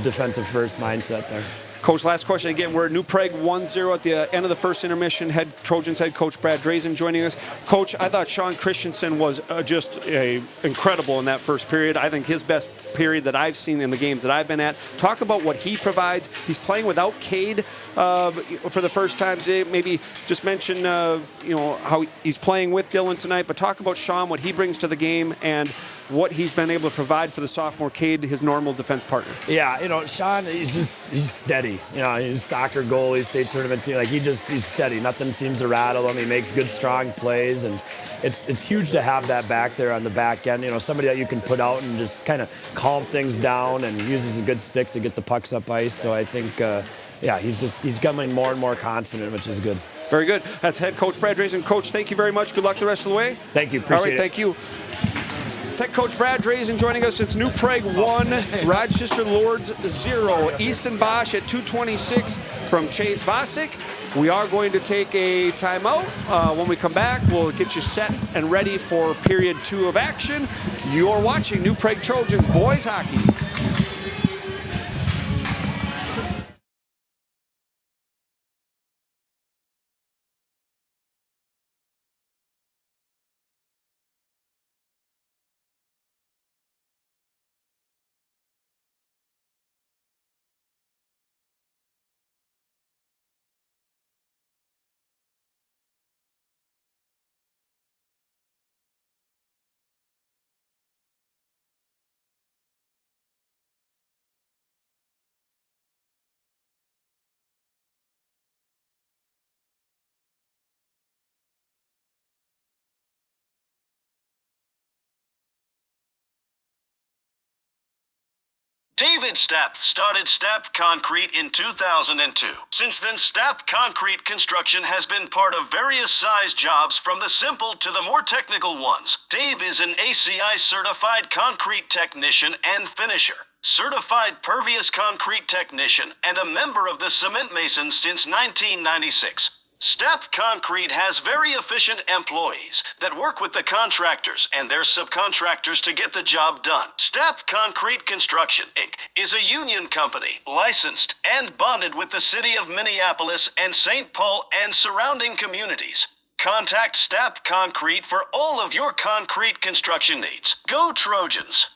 defensive first mindset there. Coach, last question again. We're at New Prague 1-0 at the end of the first intermission. Trojans head coach Brad Drazen joining us. Coach, I thought Sean Christensen was just incredible in that first period. I think his best period that I've seen in the games that I've been at. Talk about what he provides. He's playing without Cade for the first time today. Maybe just mention how he's playing with Dylan tonight, but talk about Sean, what he brings to the game, and what he's been able to provide for the sophomore Cade, his normal defense partner. Yeah, Sean, he's steady. He's a soccer goalie, state tournament team. He's steady. Nothing seems to rattle him. He makes good, strong plays, and it's huge to have that back there on the back end. Somebody that you can put out and just kind of calm things down, and uses a good stick to get the pucks up ice. So I think yeah, he's becoming more and more confident, which is good. Very good. That's head coach Brad Drazen. Coach, thank you very much. Good luck the rest of the way. Thank you. All Appreciate right, it. thank you. It's head coach Brad Drazen joining us. It's New Prague 1, Rochester Lourdes 0. Easton Bosch at 2:26 from Chase Vasic. We are going to take a timeout. When we come back, we'll get you set and ready for period 2 of action. You're watching New Prague Trojans boys hockey. David Stapp started Stapp Concrete in 2002. Since then, Stapp Concrete construction has been part of various size jobs from the simple to the more technical ones. Dave is an ACI certified concrete technician and finisher, certified pervious concrete technician, and a member of the Cement Masons since 1996. Stapp Concrete has very efficient employees that work with the contractors and their subcontractors to get the job done. Stapp Concrete Construction, Inc. is a union company, licensed and bonded with the city of Minneapolis and St. Paul and surrounding communities. Contact Stapp Concrete for all of your concrete construction needs. Go Trojans!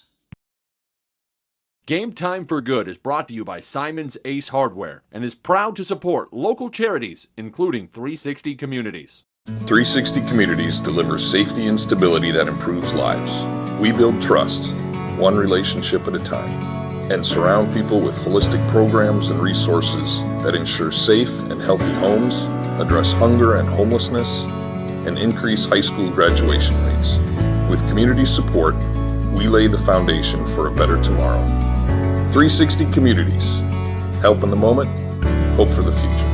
Game Time for Good is brought to you by Simon's Ace Hardware and is proud to support local charities, including 360 Communities. 360 Communities delivers safety and stability that improves lives. We build trust, one relationship at a time, and surround people with holistic programs and resources that ensure safe and healthy homes, address hunger and homelessness, and increase high school graduation rates. With community support, we lay the foundation for a better tomorrow. 360 Communities. Help in the moment, hope for the future.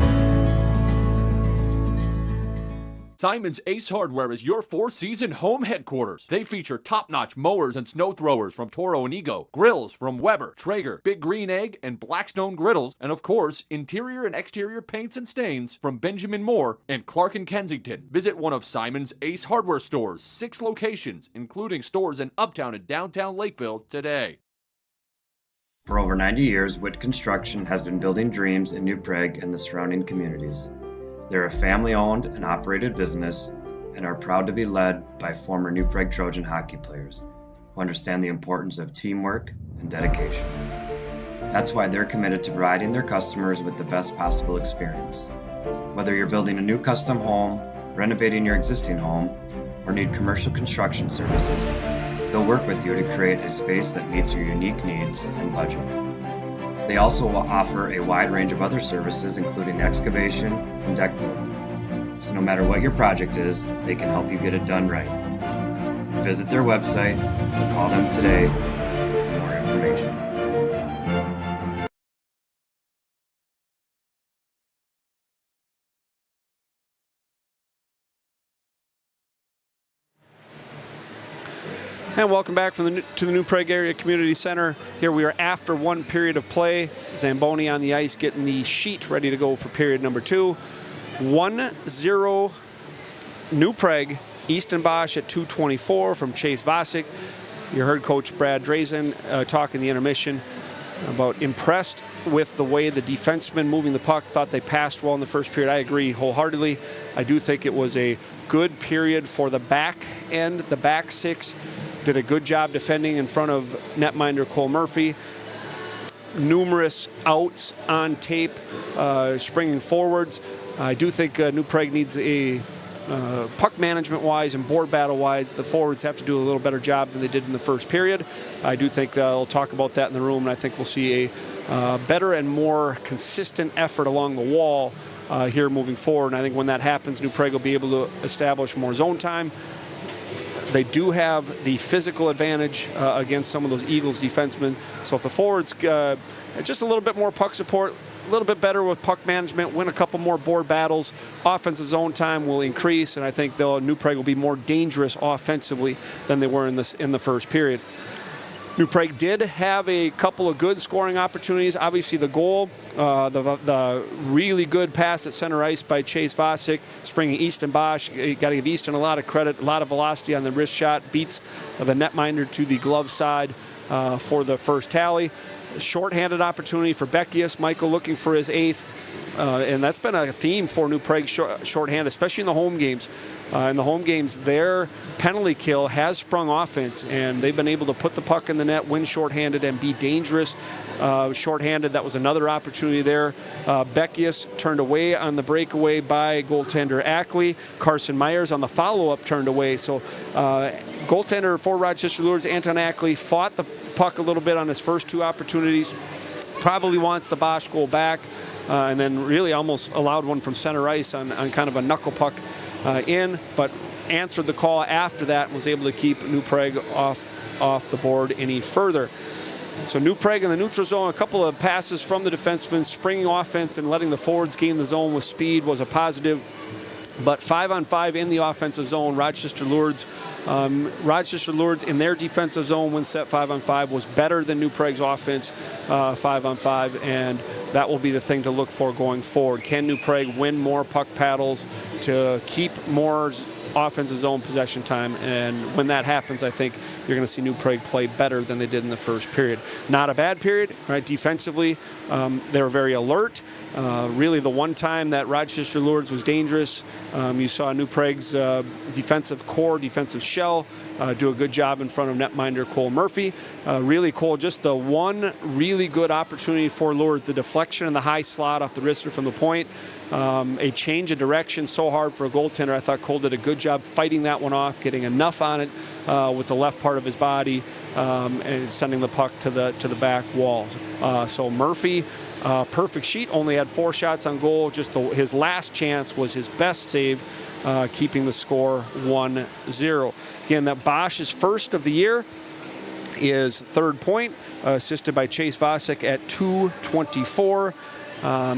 Simon's Ace Hardware is your four-season home headquarters. They feature top-notch mowers and snow throwers from Toro and Ego, grills from Weber, Traeger, Big Green Egg, and Blackstone Griddles, and of course, interior and exterior paints and stains from Benjamin Moore and Clark and Kensington. Visit one of Simon's Ace Hardware stores, 6 locations, including stores in Uptown and downtown Lakeville today. For over 90 years, Witt Construction has been building dreams in New Prague and the surrounding communities. They're a family-owned and operated business and are proud to be led by former New Prague Trojan hockey players who understand the importance of teamwork and dedication. That's why they're committed to providing their customers with the best possible experience. Whether you're building a new custom home, renovating your existing home, or need commercial construction services, they'll work with you to create a space that meets your unique needs and budget. They also will offer a wide range of other services, including excavation and deck building. So no matter what your project is, they can help you get it done right. Visit their website or call them today for more information. And welcome back to the New Prague Area Community Center. Here we are after one period of play. Zamboni on the ice getting the sheet ready to go for period number 2. 1-0 New Prague. Easton Bosch at 2:24 from Chase Vasic. You heard Coach Brad Drazen talk in the intermission about impressed with the way the defensemen moving the puck, thought they passed well in the first period. I agree wholeheartedly. I do think it was a good period for the back end. The back six did a good job defending in front of netminder Cole Murphy. Numerous outs on tape, springing forwards. I do think New Prague needs a puck management-wise and board battle-wise. The forwards have to do a little better job than they did in the first period. I do think they'll talk about that in the room, and I think we'll see a better and more consistent effort along the wall here moving forward. And I think when that happens, New Prague will be able to establish more zone time. They do have the physical advantage against some of those Eagles defensemen. So if the forwards just a little bit more puck support, little bit better with puck management, win a couple more board battles. Offensive zone time will increase, and I think New Prague will be more dangerous offensively than they were in the first period. New Prague did have a couple of good scoring opportunities. Obviously, the goal, the really good pass at center ice by Chase Vosick, springing Easton Bosch. You got to give Easton a lot of credit, a lot of velocity on the wrist shot, beats the netminder to the glove side for the first tally. Shorthanded opportunity for Beckius. Michael looking for his 8th. And that's been a theme for New Prague shorthand, especially in the home games. In the home games, their penalty kill has sprung offense, and they've been able to put the puck in the net, win shorthanded, and be dangerous shorthanded. That was another opportunity there. Beckius turned away on the breakaway by goaltender Ackley. Carson Myers on the follow-up turned away. So goaltender for Rochester Lourdes, Anton Ackley, fought the puck a little bit on his first 2 opportunities. Probably wants the Bosch goal back, and then really almost allowed one from center ice on kind of a knuckle puck in, but answered the call after that and was able to keep New Prague off the board any further. So New Prague in the neutral zone, a couple of passes from the defensemen, springing offense and letting the forwards gain the zone with speed was a positive. But 5-on-5 in the offensive zone, Rochester Lourdes in their defensive zone when set 5-on-5 was better than New Prague's offense 5-on-5, and that will be the thing to look for going forward. Can New Prague win more puck paddles to keep more offensive zone possession time? And when that happens, I think you're going to see New Prague play better than they did in the first period. Not a bad period, right? Defensively, they were very alert. Really, the one time that Rochester Lourdes was dangerous, you saw New Prague's defensive core, defensive shell, do a good job in front of netminder Cole Murphy. Really, Cole, just the one really good opportunity for Lourdes, the deflection in the high slot off the wrister from the point. A change of direction so hard for a goaltender. I thought Cole did a good job fighting that one off, getting enough on it with the left part of his body, and sending the puck to the back wall. So Murphy, perfect sheet, only had 4 shots on goal. Just his last chance was his best save, keeping the score 1-0. Again, that Bosch's first of the year is 3rd point, assisted by Chase Vosick at 2:24.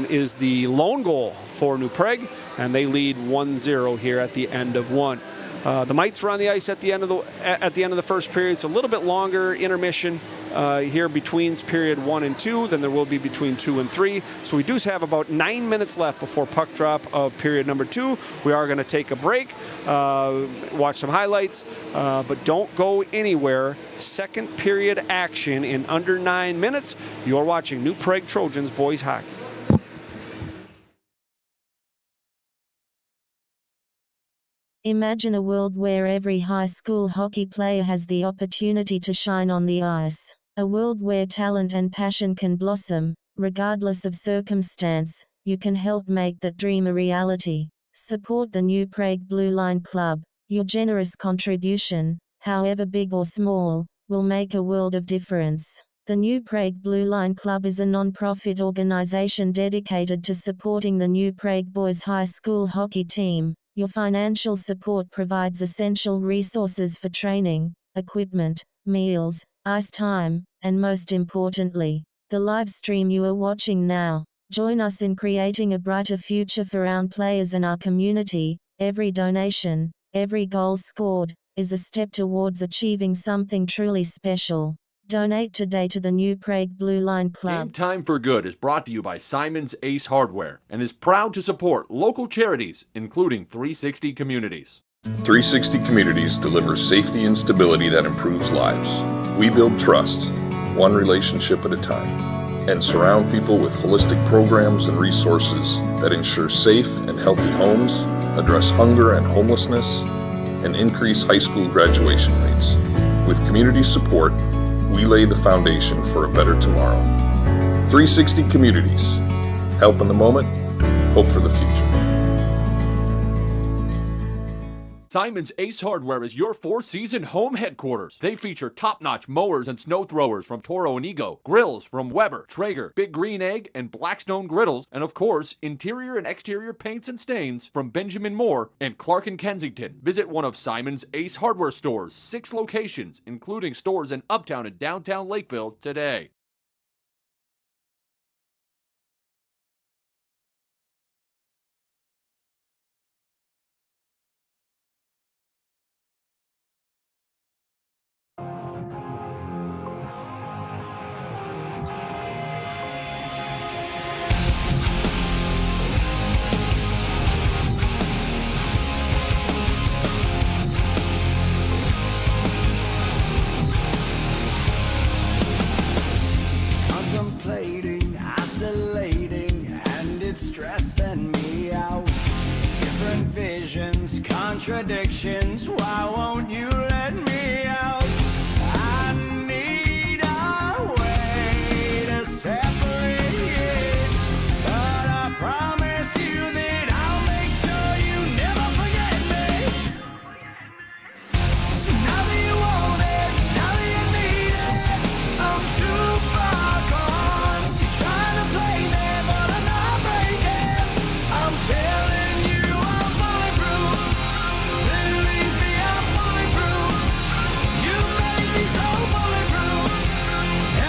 Is the lone goal for New Prague, and they lead 1-0 here at the end of 1. The Mites were on the ice at the end of the first period. It's a little bit longer intermission here between period 1 and 2 than there will be between 2 and 3. So we do have about 9 minutes left before puck drop of period number 2. We are going to take a break, watch some highlights, but don't go anywhere. Second period action in under 9 minutes. You're watching New Prague Trojans boys hockey. Imagine a world where every high school hockey player has the opportunity to shine on the ice. A world where talent and passion can blossom, regardless of circumstance. You can help make that dream a reality. Support the New Prague Blue Line Club. Your generous contribution, however big or small, will make a world of difference. The New Prague Blue Line Club is a non-profit organization dedicated to supporting the New Prague Boys High School hockey team. Your financial support provides essential resources for training, equipment, meals, ice time, and most importantly, the live stream you are watching now. Join us in creating a brighter future for our players and our community. Every donation, every goal scored, is a step towards achieving something truly special. Donate today to the New Prague Blue Line Club. Game Time for Good is brought to you by Simon's Ace Hardware and is proud to support local charities, including 360 Communities. 360 Communities delivers safety and stability that improves lives. We build trust, one relationship at a time, and surround people with holistic programs and resources that ensure safe and healthy homes, address hunger and homelessness, and increase high school graduation rates. With community support, we lay the foundation for a better tomorrow. 360 Communities. Help in the moment, hope for the future. Simon's Ace Hardware is your four-season home headquarters. They feature top-notch mowers and snow throwers from Toro and Ego, grills from Weber, Traeger, Big Green Egg, and Blackstone griddles, and of course, interior and exterior paints and stains from Benjamin Moore and Clark and Kensington. Visit one of Simon's Ace Hardware stores, 6 locations, including stores in Uptown and downtown Lakeville today. different visions, contradictions. Why won't you let me out? I need a way to separate, but I promise you that I'll make sure you never forget me. Now that you want it, now that you need it, I'm too far gone. You're trying to play me, but I'm not breaking. I'm telling you I'm bulletproof. Believe me, I'm bulletproof. You made me so bulletproof,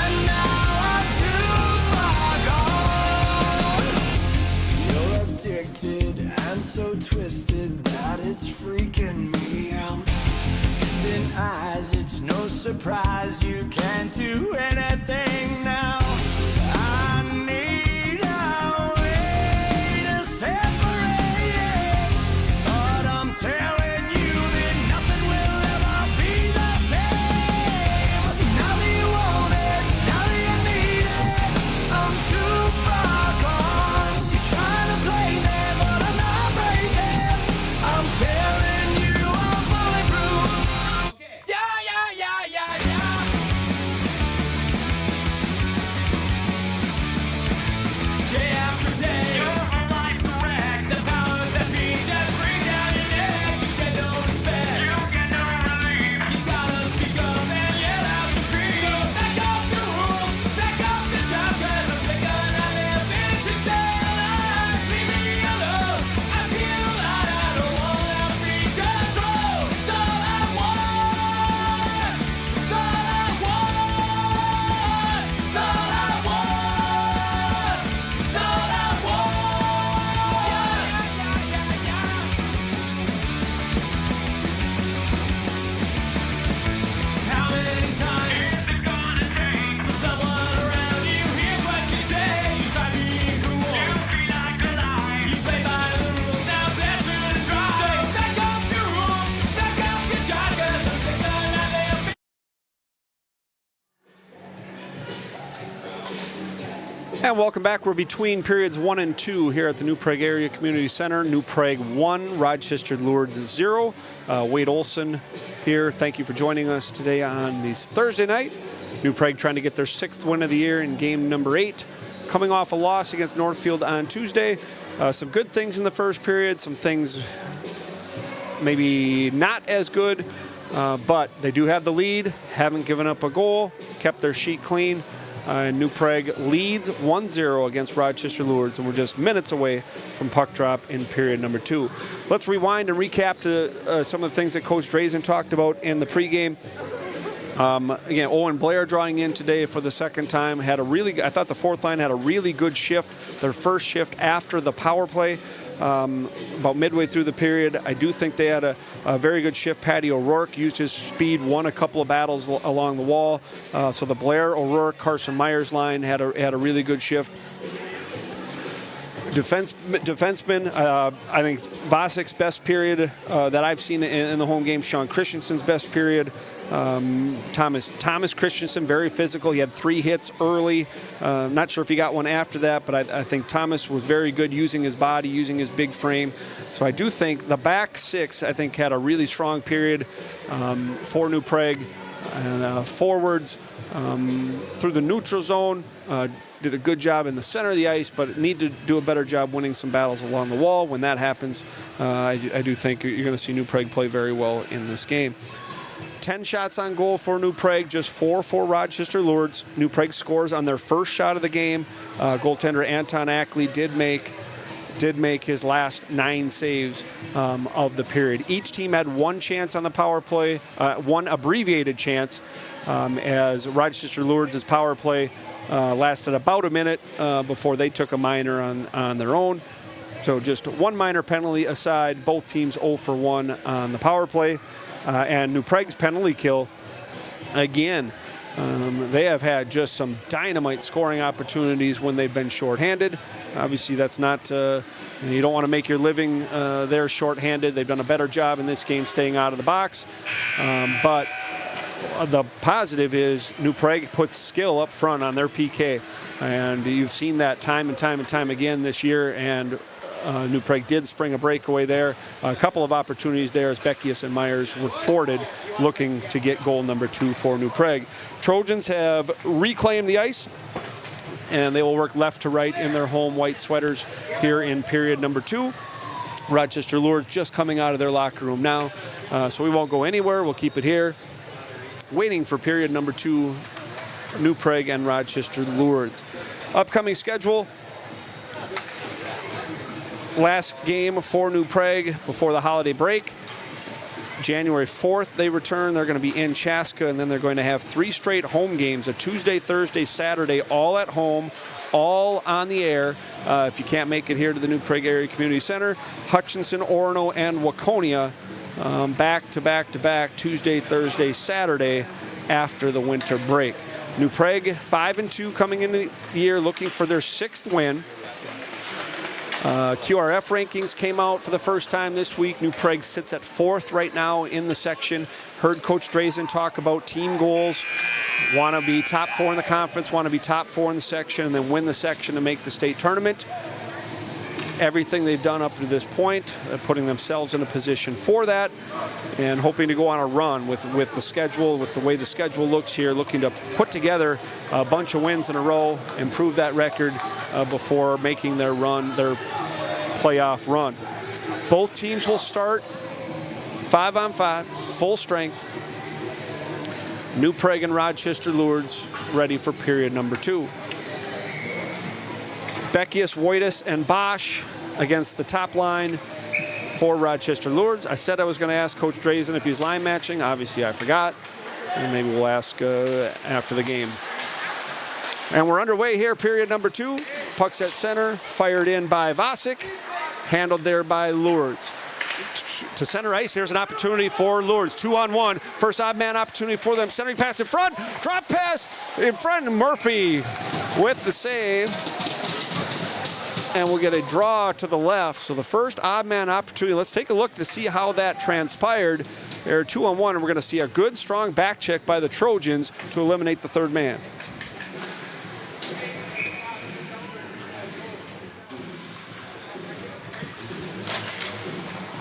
and now I'm too far gone. You're addicted and so twisted that it's freaking me out. Distant eyes, it's no surprise you can't do anything now. I need a way to separate, but I'm telling you that nothing will ever be the same. Now that you want it, now that you need it, I'm too far gone. You're trying to play me, but I'm not breaking. I'm telling you I'm bulletproof. Yeah, yeah, yeah, yeah, yeah. Day after day, your life's a wreck. The powers that be just bring down your neck. You get no respect, you get no relief. You gotta speak up and yell out your creed. So back up your rules, back up your job, 'cause I'm sick of not living to stay alive. Leave me alone, I feel alive. I don't wanna be controlled. It's all I want, it's all I want, it's all I want, it's all I want. How many times is it gonna take till someone around you hears what you say? You try being cool, you feel like a lie. You play by the rules, now that you're try. So back up your rules, back up your job, 'cause I'm sick of not living. And welcome back. We're between periods 1 and 2 here at the New Prague Area Community Center. New Prague 1, Rochester Lourdes 0. Wade Olson here. Thank you for joining us today on this Thursday night. New Prague trying to get their 6th win of the year in game number 8. Coming off a loss against Northfield on Tuesday. Some good things in the first period, some things maybe not as good, but they do have the lead, haven't given up a goal, kept their sheet clean. New Prague leads 1-0 against Rochester Lourdes, and we're just minutes away from puck drop in period number 2. Let's rewind and recap to some of the things that Coach Drazen talked about in the pregame. Again, Owen Blair drawing in today for the second time. I thought the fourth line had a really good shift, their first shift after the power play. About midway through the period, I do think they had a very good shift. Patty O'Rourke used his speed, won a couple of battles along the wall. So the Blair, O'Rourke, Carson Myers line had a really good shift. Defensemen, I think Vasik's best period that I've seen in the home game. Sean Christensen's best period. Thomas Christensen, very physical. He had 3 hits early. Not sure if he got one after that, but I think Thomas was very good using his body, using his big frame. So I do think the back 6, I think, had a really strong period for New Prague. And forwards through the neutral zone, did a good job in the center of the ice, but need to do a better job winning some battles along the wall. When that happens, I do think you're going to see New Prague play very well in this game. 10 shots on goal for New Prague, just 4 for Rochester Lourdes. New Prague scores on their first shot of the game. Goaltender Anton Ackley did make his last 9 saves of the period. Each team had 1 chance on the power play, 1 abbreviated chance, as Rochester Lourdes' power play lasted about a minute before they took a minor on their own. So just 1 minor penalty aside, both teams 0 for 1 on the power play. And New Prague's penalty kill, again, they have had just some dynamite scoring opportunities when they've been shorthanded. Obviously, that's not, you don't want to make your living there shorthanded. They've done a better job in this game staying out of the box. But the positive is New Prague puts skill up front on their PK. And you've seen that time and time and time again this year. And New Prague did spring a breakaway there. A couple of opportunities there as Beckius and Myers were thwarted, looking to get goal number 2 for New Prague. Trojans have reclaimed the ice, and they will work left to right in their home white sweaters here in period number 2. Rochester Lourdes just coming out of their locker room now, so we won't go anywhere. We'll keep it here, waiting for period number 2, New Prague and Rochester Lourdes. Upcoming schedule. Last game for New Prague before the holiday break. January 4th they return. They're going to be in Chaska, and then they're going to have 3 straight home games, a Tuesday, Thursday, Saturday, all at home, all on the air. If you can't make it here to the New Prague Area Community Center, Hutchinson, Orono, and Waconia back to back to back, Tuesday, Thursday, Saturday after the winter break. New Prague 5-2 coming into the year, looking for their 6th win. QRF rankings came out for the first time this week. New Prague sits at 4th right now in the section. Heard Coach Drazen talk about team goals. Want to be top 4 in the conference, want to be top 4 in the section, and then win the section to make the state tournament. Everything they've done up to this point, putting themselves in a position for that, and hoping to go on a run with the schedule, with the way the schedule looks here, looking to put together a bunch of wins in a row, improve that record before making their playoff run. Both teams will start 5-on-5, full strength. New Prague and Rochester Lourdes ready for period number 2. Beckius, Wojtas, and Bosch against the top line for Rochester Lourdes. I said I was going to ask Coach Drazen if he's line matching. Obviously, I forgot. And maybe we'll ask after the game. And we're underway here, period number 2. Puck's at center, fired in by Vasic, handled there by Lourdes. To center ice, here's an opportunity for Lourdes. 2-on-1, first odd man opportunity for them. Centering pass in front, drop pass in front. Murphy with the save. And we'll get a draw to the left. So the first odd man opportunity, let's take a look to see how that transpired. They're 2-on-1, and we're going to see a good, strong back check by the Trojans to eliminate the third man.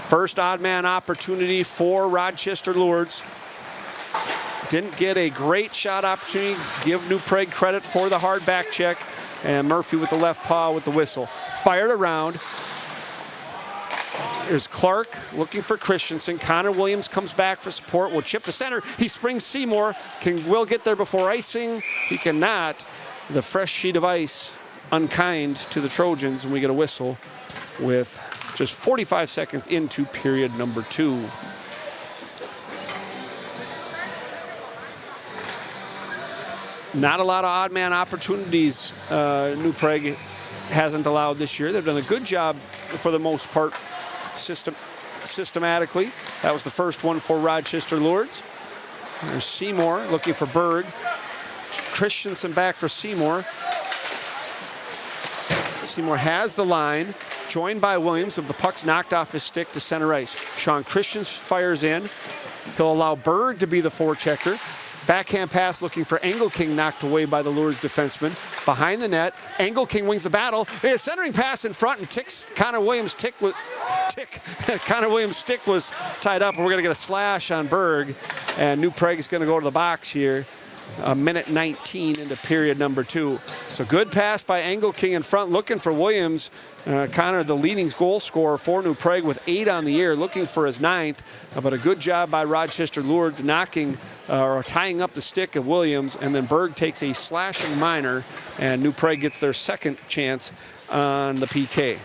First odd man opportunity for Rochester Lourdes. Didn't get a great shot opportunity. Give New Prague credit for the hard back check. And Murphy with the left paw with the whistle. Fired around. There's Clark looking for Christensen. Connor Williams comes back for support. Will chip to center. He springs Seymour. Will get there before icing. He cannot. The fresh sheet of ice unkind to the Trojans, and we get a whistle with just 45 seconds into period number 2. Not a lot of odd man opportunities New Prague hasn't allowed this year. They've done a good job for the most part systematically. That was the first one for Rochester Lourdes. There's Seymour looking for Berg. Christensen back for Seymour. Seymour has the line, joined by Williams. Of the puck's knocked off his stick to center ice. Sean Christensen fires in. He'll allow Berg to be the forechecker. Backhand pass looking for Engelking, knocked away by the Lourdes defenseman. Behind the net, Engelking wins the battle. A centering pass in front and ticks. Connor Williams' stick was tied up, and we're going to get a slash on Berg. And New Prague is going to go to the box here. A minute 19 into period number 2. So good pass by Engelking in front, looking for Williams. Connor, the leading goal scorer for New Prague with 8 on the year, looking for his 9th. But a good job by Rochester Lourdes knocking or tying up the stick of Williams. And then Berg takes a slashing minor, and New Prague gets their second chance on the PK.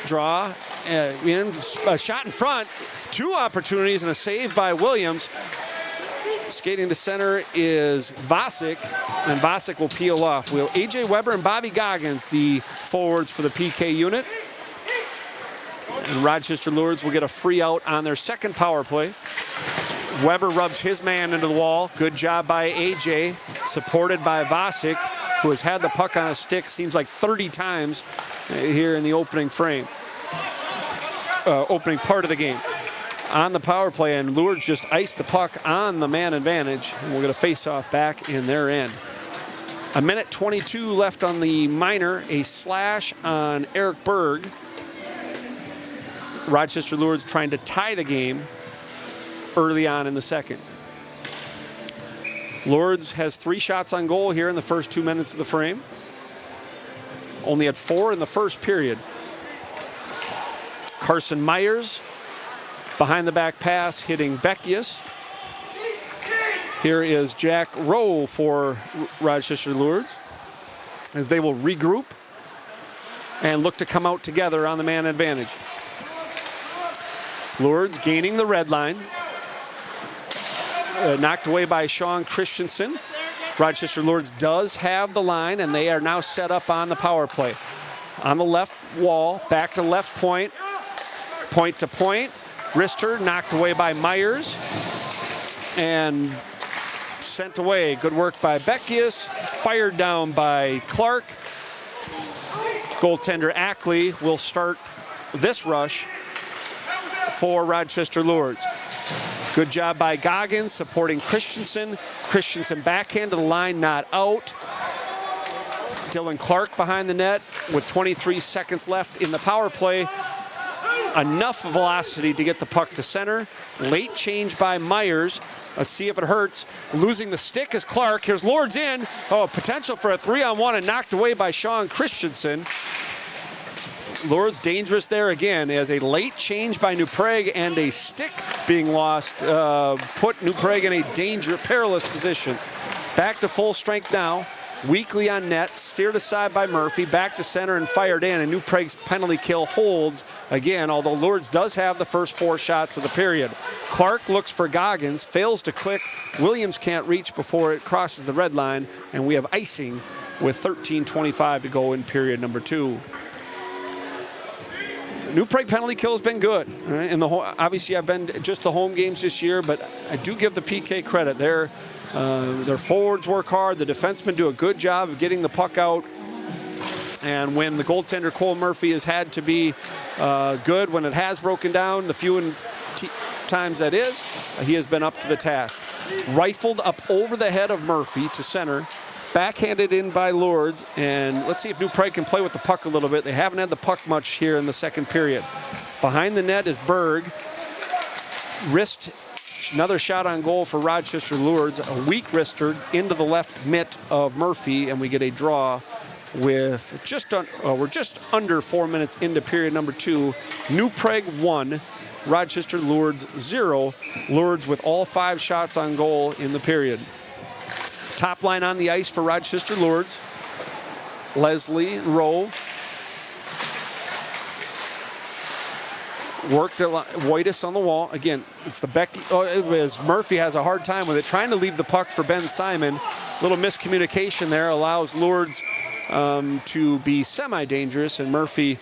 Draw, a shot in front. 2 opportunities and a save by Williams. Skating to center is Vasic, and Vasic will peel off. We'll A.J. Weber and Bobby Goggins, the forwards for the PK unit. And Rochester Lourdes will get a free out on their second power play. Weber rubs his man into the wall. Good job by A.J., supported by Vasic, who has had the puck on his stick, seems like 30 times here in the opening frame. Opening part of the game. On the power play, and Lourdes just iced the puck on the man advantage, and we'll get a face-off back in their end. A minute 22 left on the minor. A slash on Eric Berg. Rochester Lourdes trying to tie the game early on in the second. Lourdes has 3 shots on goal here in the first 2 minutes of the frame. Only had 4 in the first period. Carson Myers, behind the back pass, hitting Beckius. Here is Jack Rowe for Rochester Lourdes as they will regroup and look to come out together on the man advantage. Lourdes gaining the red line. Knocked away by Sean Christensen. Rochester Lourdes does have the line, and they are now set up on the power play. On the left wall, back to left point. Point to point. Rister knocked away by Myers. And sent away. Good work by Beckius. Fired down by Clark. Goaltender Ackley will start this rush for Rochester Lourdes. Good job by Goggins supporting Christensen. Christensen backhand to the line, not out. Dylan Clark behind the net with 23 seconds left in the power play. Enough velocity to get the puck to center. Late change by Myers. Let's see if it hurts. Losing the stick is Clark. Here's Lourdes in. Oh, potential for a 3-on-1 and knocked away by Sean Christensen. Lourdes dangerous there again as a late change by New Prague and a stick being lost put New Prague in a perilous position. Back to full strength now. Weakly on net, steered aside by Murphy, back to center and fired in, and New Prague's penalty kill holds again, although Lourdes does have the first 4 shots of the period. Clark looks for Goggins, fails to click. Williams can't reach before it crosses the red line, and we have icing with 13:25 to go in period number 2. New Prague penalty kill has been good. Right? And obviously I've been just the home games this year, but I do give the PK credit. Their forwards work hard. The defensemen do a good job of getting the puck out. And when the goaltender Cole Murphy has had to be good, when it has broken down, the few times that is, he has been up to the task. Rifled up over the head of Murphy to center. Backhanded in by Lourdes, and let's see if New Prague can play with the puck a little bit. They haven't had the puck much here in the second period. Behind the net is Berg. Wrist, another shot on goal for Rochester Lourdes. A weak wrister into the left mitt of Murphy, and we get a draw with we're just under 4 minutes into period number 2. New Prague 1, Rochester Lourdes 0. Lourdes with all 5 shots on goal in the period. Top line on the ice for Rochester Lourdes. Leslie and Rowe. Worked Wojtas on the wall. Again, it's the Becky. As Murphy has a hard time with it, trying to leave the puck for Ben Simon. Little miscommunication there allows Lourdes to be semi-dangerous, and Murphy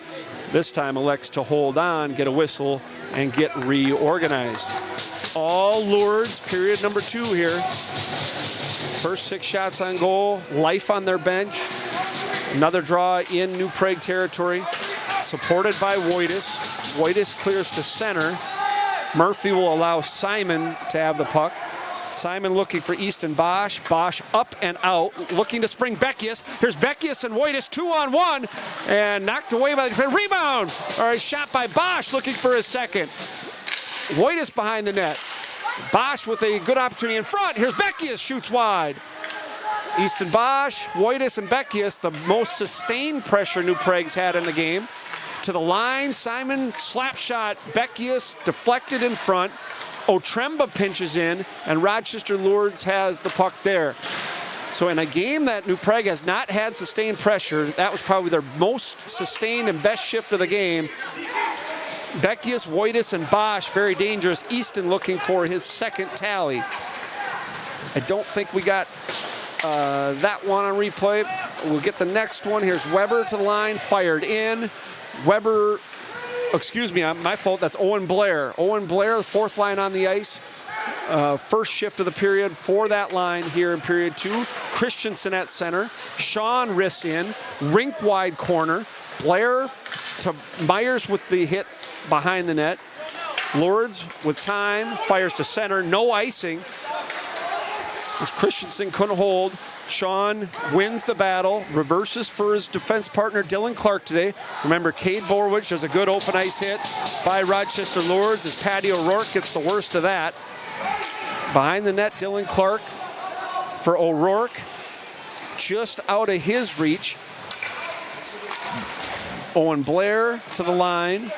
this time elects to hold on, get a whistle, and get reorganized. All Lourdes, period number 2 here. First 6 shots on goal, life on their bench. Another draw in New Prague territory, supported by Wojtas. Wojtas clears to center. Murphy will allow Simon to have the puck. Simon looking for Easton Bosch. Bosch up and out, looking to spring Beckius. Here's Beckius and Wojtas 2-on-1, and knocked away by the defense. Rebound! All right, shot by Bosch, looking for his second. Wojtas behind the net. Bosch with a good opportunity in front. Here's Beckius, shoots wide. Easton Bosch, Wojtas, and Beckius, the most sustained pressure New Prague's had in the game. To the line, Simon, slap shot. Beckius deflected in front. Otremba pinches in, and Rochester Lourdes has the puck there. So in a game that New Prague has not had sustained pressure, that was probably their most sustained and best shift of the game. Beckius, Wojtas, and Bosch, very dangerous. Easton looking for his second tally. I don't think we got that one on replay. We'll get the next one. Here's Weber to the line, fired in. Weber, excuse me, my fault, that's Owen Blair. Owen Blair, the 4th line on the ice. First shift of the period for that line here in period 2. Christensen at center. Sean wrists in, rink wide corner. Blair to Myers with the hit behind the net. Lourdes with time, fires to center, no icing. As Christensen couldn't hold. Sean wins the battle, reverses for his defense partner Dylan Clark today. Remember, Cade Borwich, there's a good open ice hit by Rochester Lourdes as Patty O'Rourke gets the worst of that. Behind the net, Dylan Clark for O'Rourke, just out of his reach. Owen Blair to the line.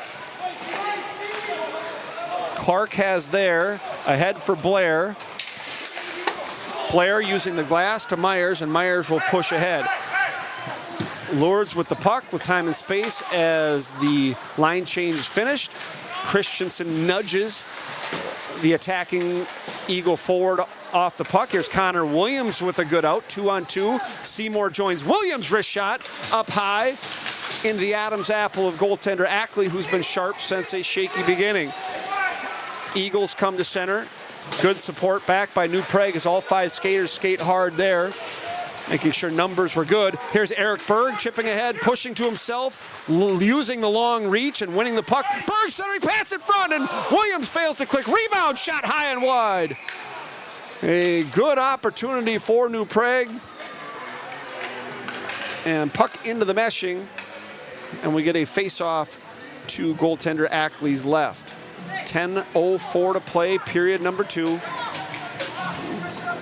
Clark has there, ahead for Blair. Blair using the glass to Myers, and Myers will push ahead. Lourdes with the puck with time and space as the line change is finished. Christensen nudges the attacking Eagle forward off the puck. Here's Connor Williams with a good out, 2-on-2. Seymour joins Williams, wrist shot up high into the Adams apple of goaltender Ackley, who's been sharp since a shaky beginning. Eagles come to center. Good support back by New Prague as all 5 skaters skate hard there, making sure numbers were good. Here's Eric Berg chipping ahead, pushing to himself, using the long reach and winning the puck. Berg centering pass in front, and Williams fails to click. Rebound shot high and wide. A good opportunity for New Prague. And puck into the meshing, and we get a face-off to goaltender Ackley's left. 10:04 to play, period number 2.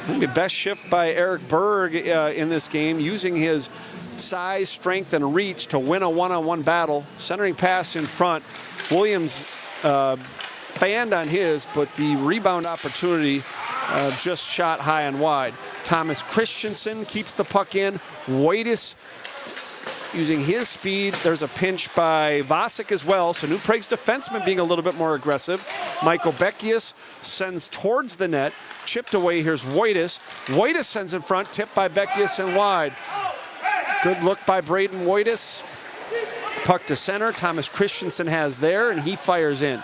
Maybe best shift by Eric Berg in this game, using his size, strength, and reach to win a one-on-one battle. Centering pass in front. Williams fanned on his, but the rebound opportunity just shot high and wide. Thomas Christensen keeps the puck in. Waitis using his speed. There's a pinch by Vasic as well, so New Prague's defenseman being a little bit more aggressive. Michael Beckius sends towards the net. Chipped away, here's Waitis. Waitis sends in front, tipped by Beckius and wide. Good look by Braden Waitis. Puck to center, Thomas Christensen has there, and he fires in.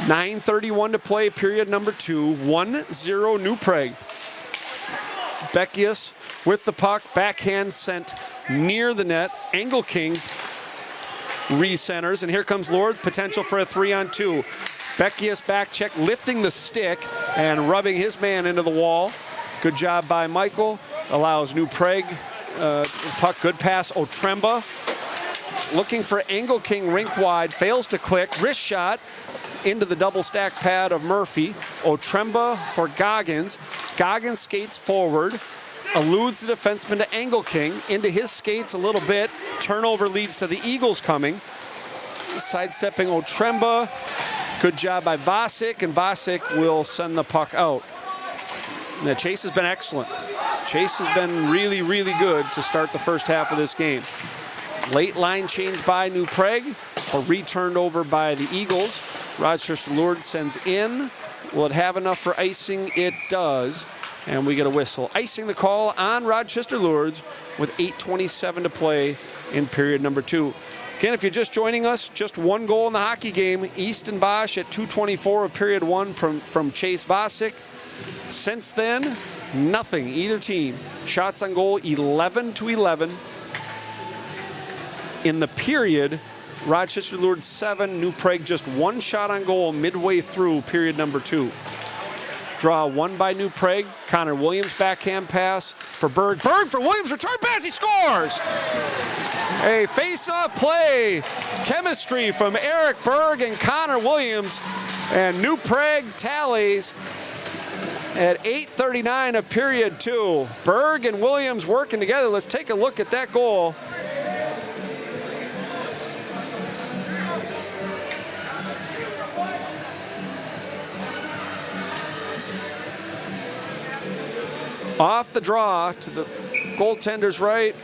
9:31 to play, period number 2. 1-0 New Prague. Beckius with the puck, backhand sent near the net. Engelking re-centers, and here comes Lourdes, potential for a 3-on-2. Beckius back check, lifting the stick and rubbing his man into the wall. Good job by Michael. Allows New Prague puck, good pass. Otremba looking for Engelking rink wide, fails to click. Wrist shot into the double stack pad of Murphy. Otremba for Goggins. Goggins skates forward, eludes the defenseman to Engelking, into his skates a little bit. Turnover leads to the Eagles coming. Sidestepping Otremba. Good job by Vasic, and Vasic will send the puck out. Now, Chase has been excellent. Chase has been really, really good to start the first half of this game. Late line change by New Prague, but returned over by the Eagles. Rochester Lourdes sends in. Will it have enough for icing? It does. And we get a whistle. Icing the call on Rochester Lourdes with 8:27 to play in period number 2. Again, if you're just joining us, just one goal in the hockey game. Easton Bosch at 2:24 of period 1 from Chase Vasic. Since then, nothing, either team. Shots on goal, 11-11. In the period, Rochester Lourdes 7, New Prague just 1 shot on goal midway through period number 2. Draw 1 by New Prague. Connor Williams backhand pass for Berg. Berg for Williams, return pass, he scores! A face-off play. Chemistry from Eric Berg and Connor Williams. And New Prague tallies at 8:39 of period 2. Berg and Williams working together. Let's take a look at that goal. Off the draw to the goaltender's right.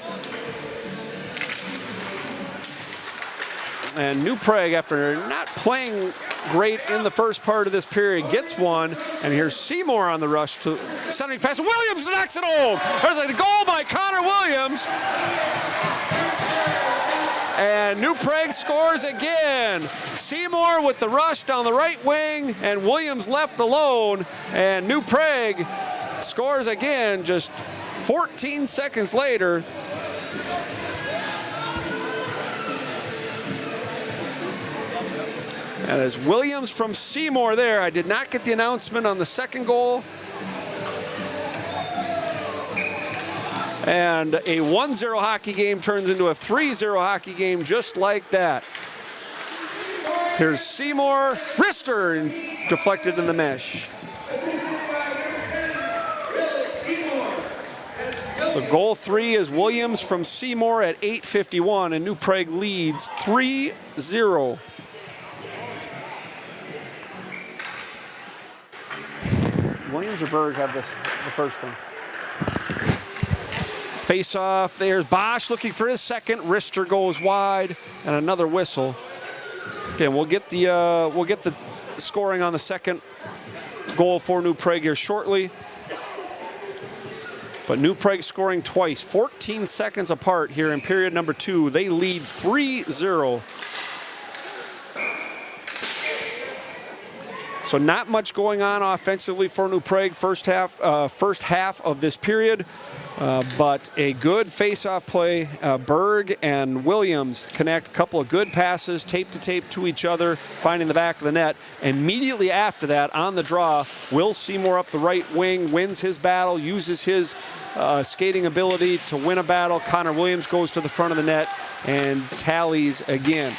And New Prague, after not playing great in the first part of this period, gets one. And here's Seymour on the rush to centering pass. Williams knocks it home. There's a goal by Connor Williams. And New Prague scores again. Seymour with the rush down the right wing, and Williams left alone. And New Prague scores again just 14 seconds later. And as Williams from Seymour there, I did not get the announcement on the second goal. And a 1-0 hockey game turns into a 3-0 hockey game just like that. Here's Seymour, wrister, and deflected in the mesh. So goal 3 is Williams from Seymour at 8:51, and New Prague leads 3-0. Williams or Berg have the first one. Face off, there's Bosch looking for his second. Wrister goes wide, and another whistle. Again, we'll get the scoring on the second goal for New Prague here shortly. But New Prague scoring twice, 14 seconds apart here in period number 2. They lead 3-0. So not much going on offensively for New Prague first half of this period, but a good face-off play. Berg and Williams connect a couple of good passes, tape to tape to each other, finding the back of the net. Immediately after that, on the draw, Will Seymour up the right wing, wins his battle, uses his skating ability to win a battle. Connor Williams goes to the front of the net and tallies again.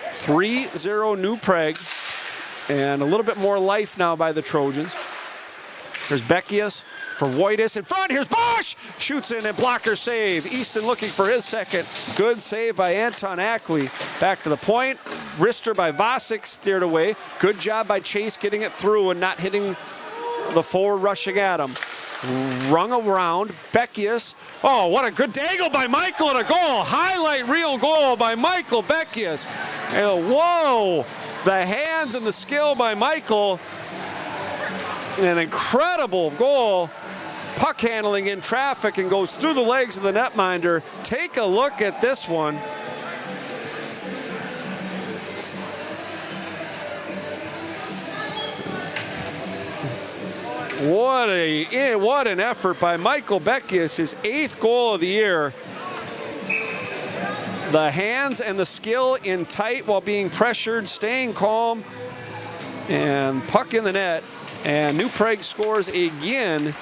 3-0 New Prague. And a little bit more life now by the Trojans. There's Beckius for Wojtis in front. Here's Bosch. Shoots in and blocker save. Easton looking for his second. Good save by Anton Ackley. Back to the point. Wrister by Vasic steered away. Good job by Chase getting it through and not hitting the forward rushing at him. Rung around. Beckius. Oh, what a good dangle by Michael and a goal. Highlight reel goal by Michael Beckius. And whoa. The hands and the skill by Michael. An incredible goal. Puck handling in traffic and goes through the legs of the netminder. Take a look at this one. What an effort by Michael Beckius, his 8th goal of the year. The hands and the skill in tight while being pressured, staying calm, and puck in the net. And New Prague scores again.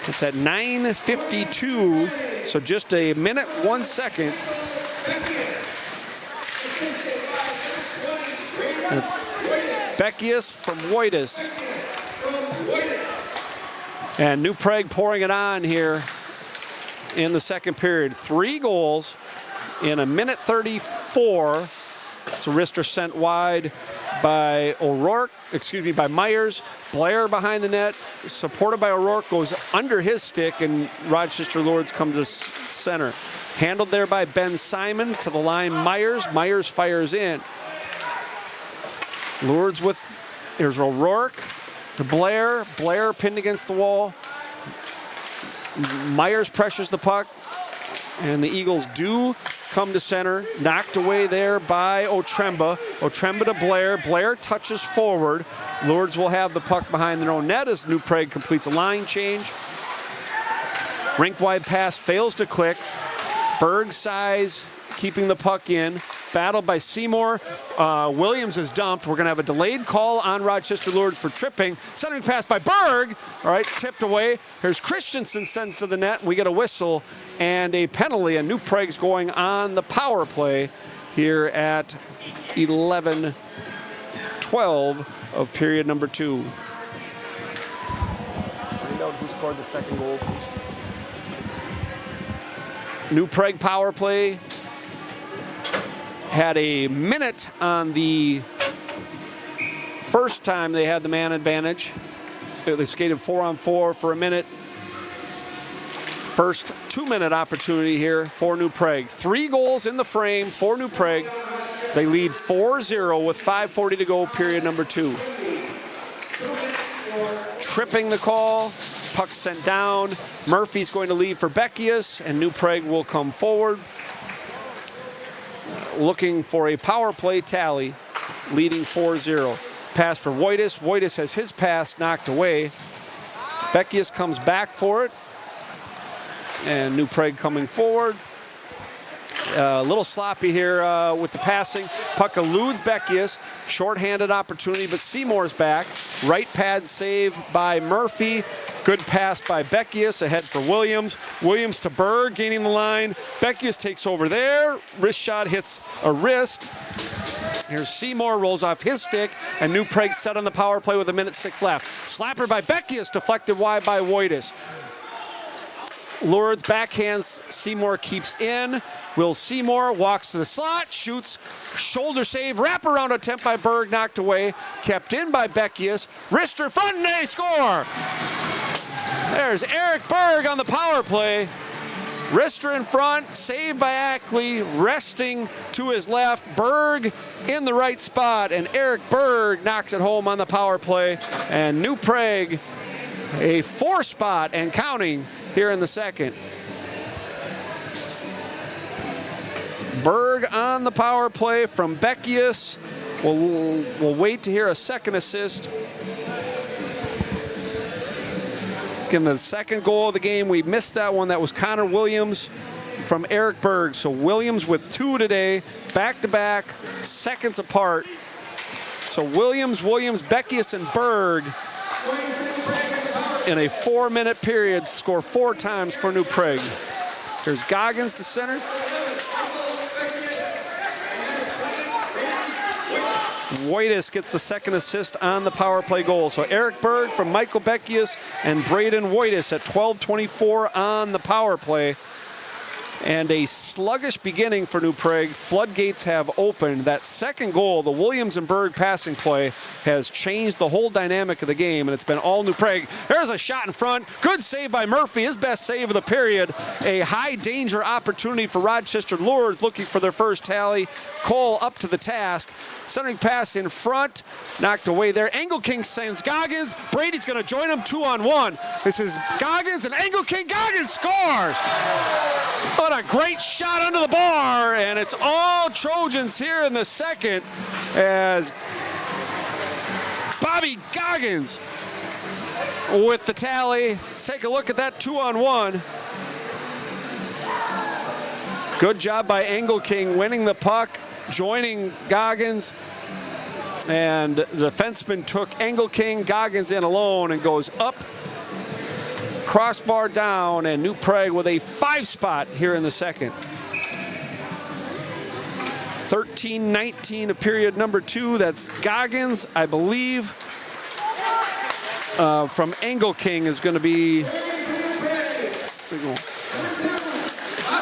It's at 9:52, so just a minute, 1 second. It's Beckius from Wojtis. And New Prague pouring it on here in the second period. 3 goals in a minute 34. So Wrister sent wide by by Myers. Blair behind the net, supported by O'Rourke, goes under his stick, and Rochester Lourdes comes to center. Handled there by Ben Simon to the line. Myers fires in. Lourdes with, here's O'Rourke to Blair. Blair pinned against the wall. Myers pressures the puck, and the Eagles do come to center. Knocked away there by Otremba. Otremba to Blair. Blair touches forward. Lourdes will have the puck behind their own net as New Prague completes a line change. Rink-wide pass fails to click. Berg size keeping the puck in. Battled by Seymour. Williams is dumped. We're going to have a delayed call on Rochester Lourdes for tripping. Centering pass by Berg. All right, tipped away. Here's Christensen, sends to the net, and we get a whistle and a penalty. And New Prague's going on the power play here at 11:12 of period number 2. Find out who scored the second goal. New Prague power play had a minute on the first time they had the man advantage. They skated 4-on-4 for a minute. First 2-minute opportunity here for New Prague. 3 goals in the frame for New Prague. They lead 4-0 with 5:40 to go, period number 2. Tripping the call, puck sent down. Murphy's going to leave for Beckius, and New Prague will come forward. Looking for a power play tally, leading 4-0. Pass for Wojtis. Wojtis has his pass knocked away. Beckius comes back for it. And New Prague coming forward. A little sloppy here with the passing. Puck eludes Beckius. Short-handed opportunity, but Seymour's back. Right pad save by Murphy. Good pass by Beckius ahead for Williams. Williams to Berg, gaining the line. Beckius takes over there. Wrist shot hits a wrist. Here's Seymour, rolls off his stick, and New Prague set on the power play with 1:06 left. Slapper by Beckius, deflected wide by Woitis. Lourdes backhands, Seymour keeps in. Will Seymour walks to the slot, shoots, shoulder save, wraparound attempt by Berg, knocked away, kept in by Beckius. Wrister front, and they score! There's Eric Berg on the power play. Wrister in front, saved by Ackley, resting to his left. Berg in the right spot, and Eric Berg knocks it home on the power play. And New Prague, a 4 spot and counting here in the second. Berg on the power play from Beckius. We'll wait to hear a second assist. In the second goal of the game, we missed that one. That was Connor Williams from Eric Berg. So Williams with 2 today, back-to-back, seconds apart. So Williams, Beckius, and Berg in a 4-minute period score 4 times for New Prague. Here's Goggins to center. Woitis gets the second assist on the power play goal. So Eric Berg from Michael Beckius and Braden Woitis at 12:24 on the power play. And a sluggish beginning for New Prague. Floodgates have opened. That second goal, the Williams and Berg passing play, has changed the whole dynamic of the game, and it's been all New Prague. There's a shot in front. Good save by Murphy, his best save of the period. A high-danger opportunity for Rochester Lourdes looking for their first tally. Cole up to the task. Centering pass in front, knocked away there. Engelking sends Goggins. Brady's going to join him 2-on-1. This is Goggins and Engelking. Goggins scores! What a great shot under the bar, and it's all Trojans here in the second as Bobby Goggins with the tally. Let's take a look at that 2-on-1. Good job by Engelking winning the puck, joining Goggins, and the defenseman took Engelking. Goggins in alone and goes up, crossbar down, and New Prague with a 5 spot here in the second. 13-19 of period number 2. That's Goggins, I believe. From Engelking is going to be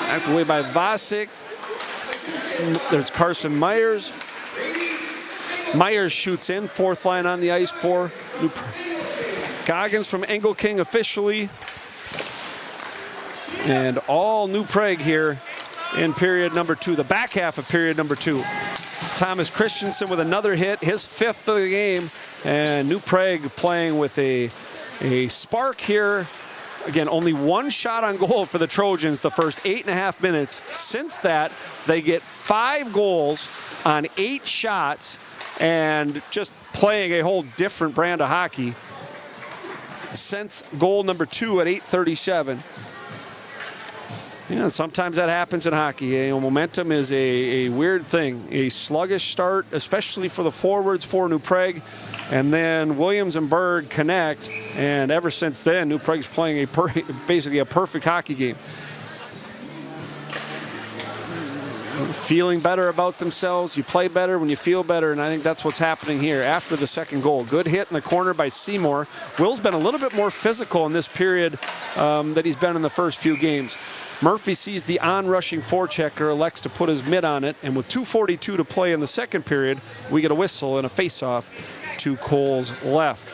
knocked away by Vasic. There's Carson Myers. Myers shoots in, 4th line on the ice for New Prague. Goggins from Engelking officially. And all New Prague here in period number 2, the back half of period number 2. Thomas Christensen with another hit, his 5th of the game. And New Prague playing with a spark here. Again, only 1 shot on goal for the Trojans the first 8.5 minutes. Since that, they get 5 goals on 8 shots and just playing a whole different brand of hockey since goal number 2 at 8:37. Yeah, sometimes that happens in hockey. You know, momentum is a weird thing. A sluggish start, especially for the forwards for New Prague. And then Williams and Berg connect, and ever since then, New Prague's playing basically a perfect hockey game. Feeling better about themselves. You play better when you feel better, and I think that's what's happening here after the second goal. Good hit in the corner by Seymour. Will's been a little bit more physical in this period that he's been in the first few games. Murphy sees the on-rushing forechecker, elects to put his mitt on it, and with 2:42 to play in the second period, we get a whistle and a face-off to Cole's left.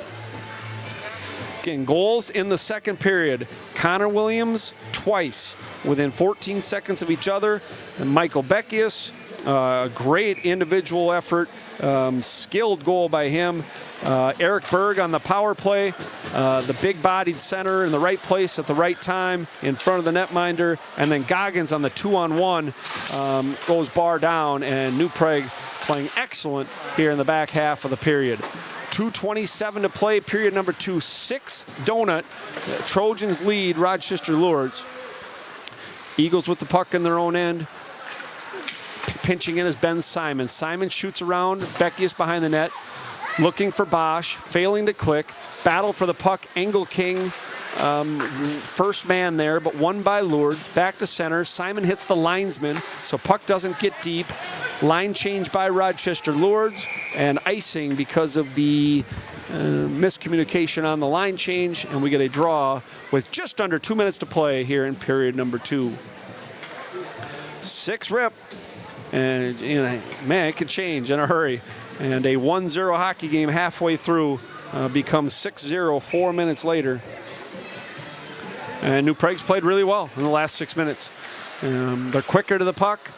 Again, goals in the second period. Connor Williams twice within 14 seconds of each other. And Michael Beckius, great individual effort, skilled goal by him. Eric Berg on the power play, the big-bodied center in the right place at the right time in front of the netminder, and then Goggins on the 2-on-1 goes bar down, and New Prague playing excellent here in the back half of the period. 2:27 to play, period number 2, 6 donut. Trojans lead Rochester Lourdes. Eagles with the puck in their own end. Pinching in is Ben Simon. Simon shoots around, Beckius behind the net, looking for Bosch, failing to click. Battle for the puck, Engelking First man there, but won by Lourdes. Back to center. Simon hits the linesman, so puck doesn't get deep. Line change by Rochester Lourdes, and icing because of the miscommunication on the line change, and we get a draw with just under 2 minutes to play here in period number 2. 6 rip, and man, it could change in a hurry. And a 1-0 hockey game halfway through becomes 6-0 4 minutes later. And New Prague's played really well in the last 6 minutes. They're quicker to the puck.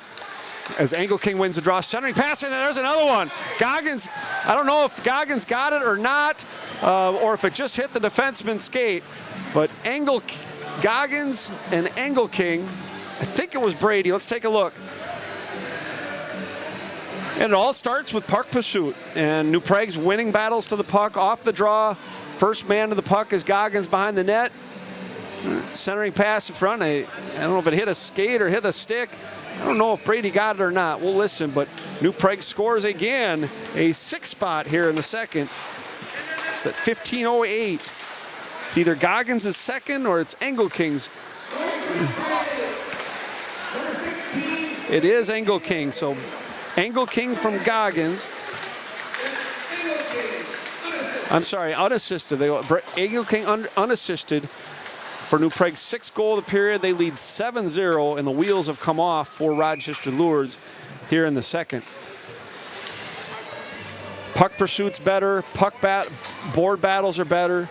As Angel King wins the draw, centering pass, and there's another one. Goggins, I don't know if Goggins got it or not, or if it just hit the defenseman's skate, but Goggins and Angel King, I think it was Brady. Let's take a look. And it all starts with puck pursuit, and New Prague's winning battles to the puck off the draw. First man to the puck is Goggins behind the net. Centering pass in front. I don't know if it hit a skate or hit a stick. I don't know if Brady got it or not. We'll listen, but New Prague scores again. A 6 spot here in the second. It's at 15:08. It's either Goggins' second or it's Angel King's. It is Angel King. So Angel King from Goggins. I'm sorry, unassisted. Angel King unassisted. For New Prague's 6th goal of the period, they lead 7-0, and the wheels have come off for Rochester Lourdes here in the second. Puck pursuit's better, board battles are better,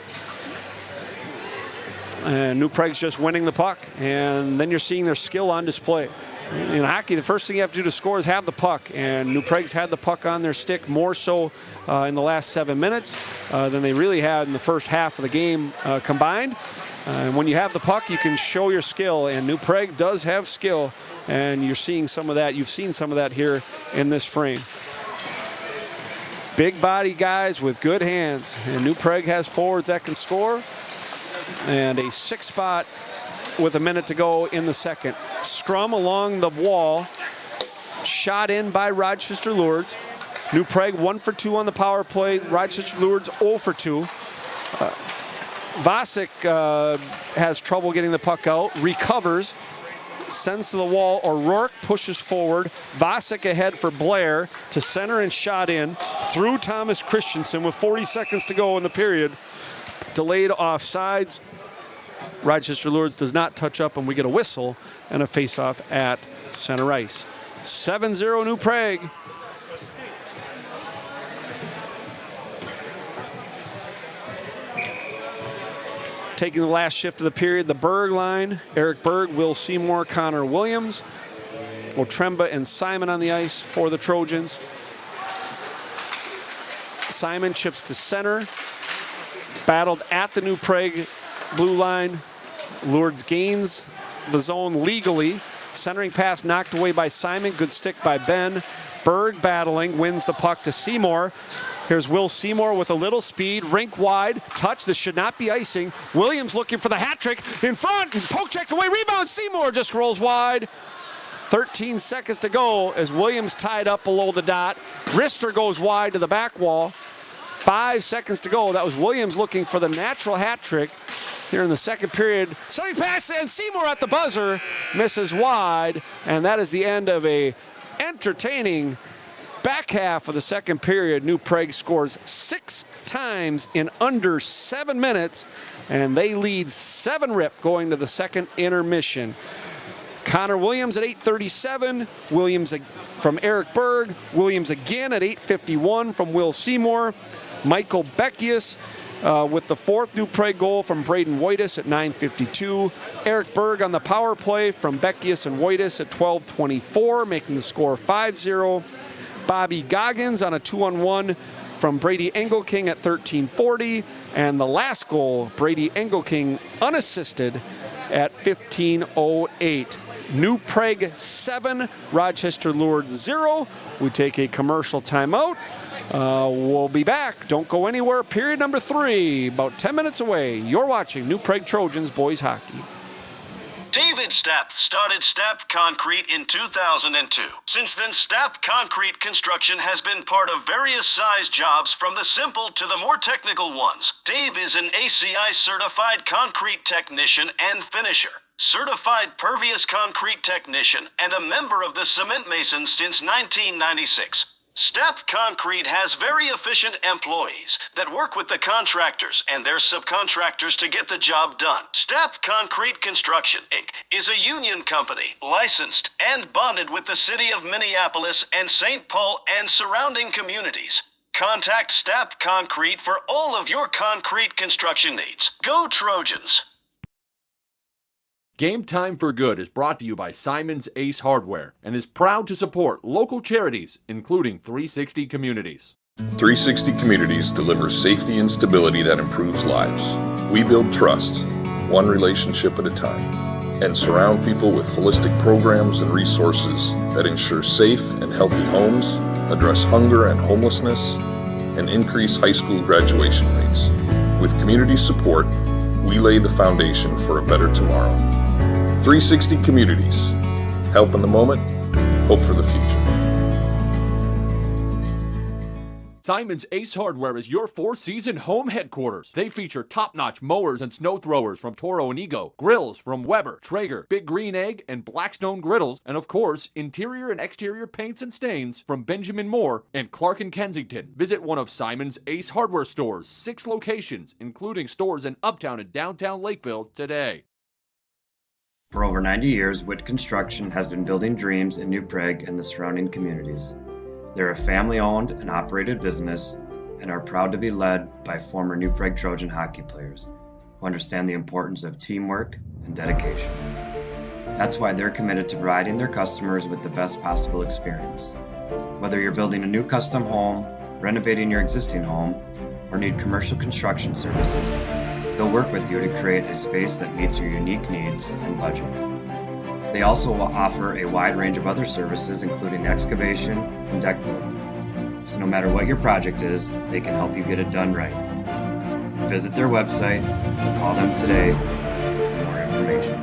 and New Prague's just winning the puck, and then you're seeing their skill on display. In hockey, the first thing you have to do to score is have the puck, and New Prague's had the puck on their stick more so in the last 7 minutes than they really had in the first half of the game combined. And when you have the puck, you can show your skill, and New Prague does have skill, and you're seeing some of that. You've seen some of that here in this frame. Big body guys with good hands, and New Prague has forwards that can score, and a 6 spot with a minute to go in the second. Scrum along the wall, shot in by Rochester Lourdes. New Prague 1 for 2 on the power play. Rochester Lourdes 0 for 2. Varsity has trouble getting the puck out, recovers, sends to the wall. O'Rourke pushes forward. Varsity ahead for Blair to center and shot in through Thomas Christensen with 40 seconds to go in the period. Delayed offsides. Rochester Lourdes does not touch up, and we get a whistle and a face-off at center ice. 7-0 New Prague. Taking the last shift of the period, the Berg line. Eric Berg, Will Seymour, Connor Williams. Otremba and Simon on the ice for the Trojans. Simon chips to center. Battled at the New Prague blue line. Lourdes gains the zone legally. Centering pass knocked away by Simon. Good stick by Ben. Berg battling, wins the puck to Seymour. Here's Will Seymour with a little speed, rink wide, touch. This should not be icing. Williams looking for the hat trick in front, and poke checked away, rebound. Seymour just rolls wide. 13 seconds to go as Williams tied up below the dot. Rister goes wide to the back wall. 5 seconds to go. That was Williams looking for the natural hat trick here in the second period. Sunny pass, and Seymour at the buzzer misses wide, and that is the end of a entertaining back half of the second period. New Prague scores 6 times in under 7 minutes, and they lead 7-rip going to the second intermission. Connor Williams at 8:37. Williams from Eric Berg. Williams again at 8:51 from Will Seymour. Michael Beckius with the 4th New Prague goal from Braden Wojtas at 9:52. Eric Berg on the power play from Beckius and Wojtas at 12:24, making the score 5-0. Bobby Goggins on a 2-on-1 from Brady Engelking at 13:40. And the last goal, Brady Engelking unassisted at 15:08. New Prague 7, Rochester Lourdes 0. We take a commercial timeout. We'll be back. Don't go anywhere. Period number 3, about 10 minutes away. You're watching New Prague Trojans boys hockey. Dave David Stapp started Stapp Concrete in 2002. Since then, Stapp Concrete construction has been part of various size jobs from the simple to the more technical ones. Dave is an ACI certified concrete technician and finisher, certified pervious concrete technician, and a member of the Cement Masons since 1996. Stapp Concrete has very efficient employees that work with the contractors and their subcontractors to get the job done. Stapp Concrete Construction, Inc. is a union company, licensed and bonded with the city of Minneapolis and St. Paul and surrounding communities. Contact Stapp Concrete for all of your concrete construction needs. Go Trojans! Game Time for Good is brought to you by Simon's Ace Hardware and is proud to support local charities, including 360 Communities. 360 Communities delivers safety and stability that improves lives. We build trust, one relationship at a time, and surround people with holistic programs and resources that ensure safe and healthy homes, address hunger and homelessness, and increase high school graduation rates. With community support, we lay the foundation for a better tomorrow. 360 Communities. Help in the moment, hope for the future. Simon's Ace Hardware is your four-season home headquarters. They feature top-notch mowers and snow throwers from Toro and Ego, grills from Weber, Traeger, Big Green Egg, and Blackstone griddles, and of course, interior and exterior paints and stains from Benjamin Moore and Clark and Kensington. Visit one of Simon's Ace Hardware stores, 6 locations, including stores in Uptown and downtown Lakeville today. For over 90 years, Witt Construction has been building dreams in New Prague and the surrounding communities. They're a family-owned and operated business and are proud to be led by former New Prague Trojan hockey players who understand the importance of teamwork and dedication. That's why they're committed to providing their customers with the best possible experience. Whether you're building a new custom home, renovating your existing home, or need commercial construction services, they'll work with you to create a space that meets your unique needs and budget. They also offer a wide range of other services, including excavation and deck building. So no matter what your project is, they can help you get it done right. Visit their website or call them today for more information.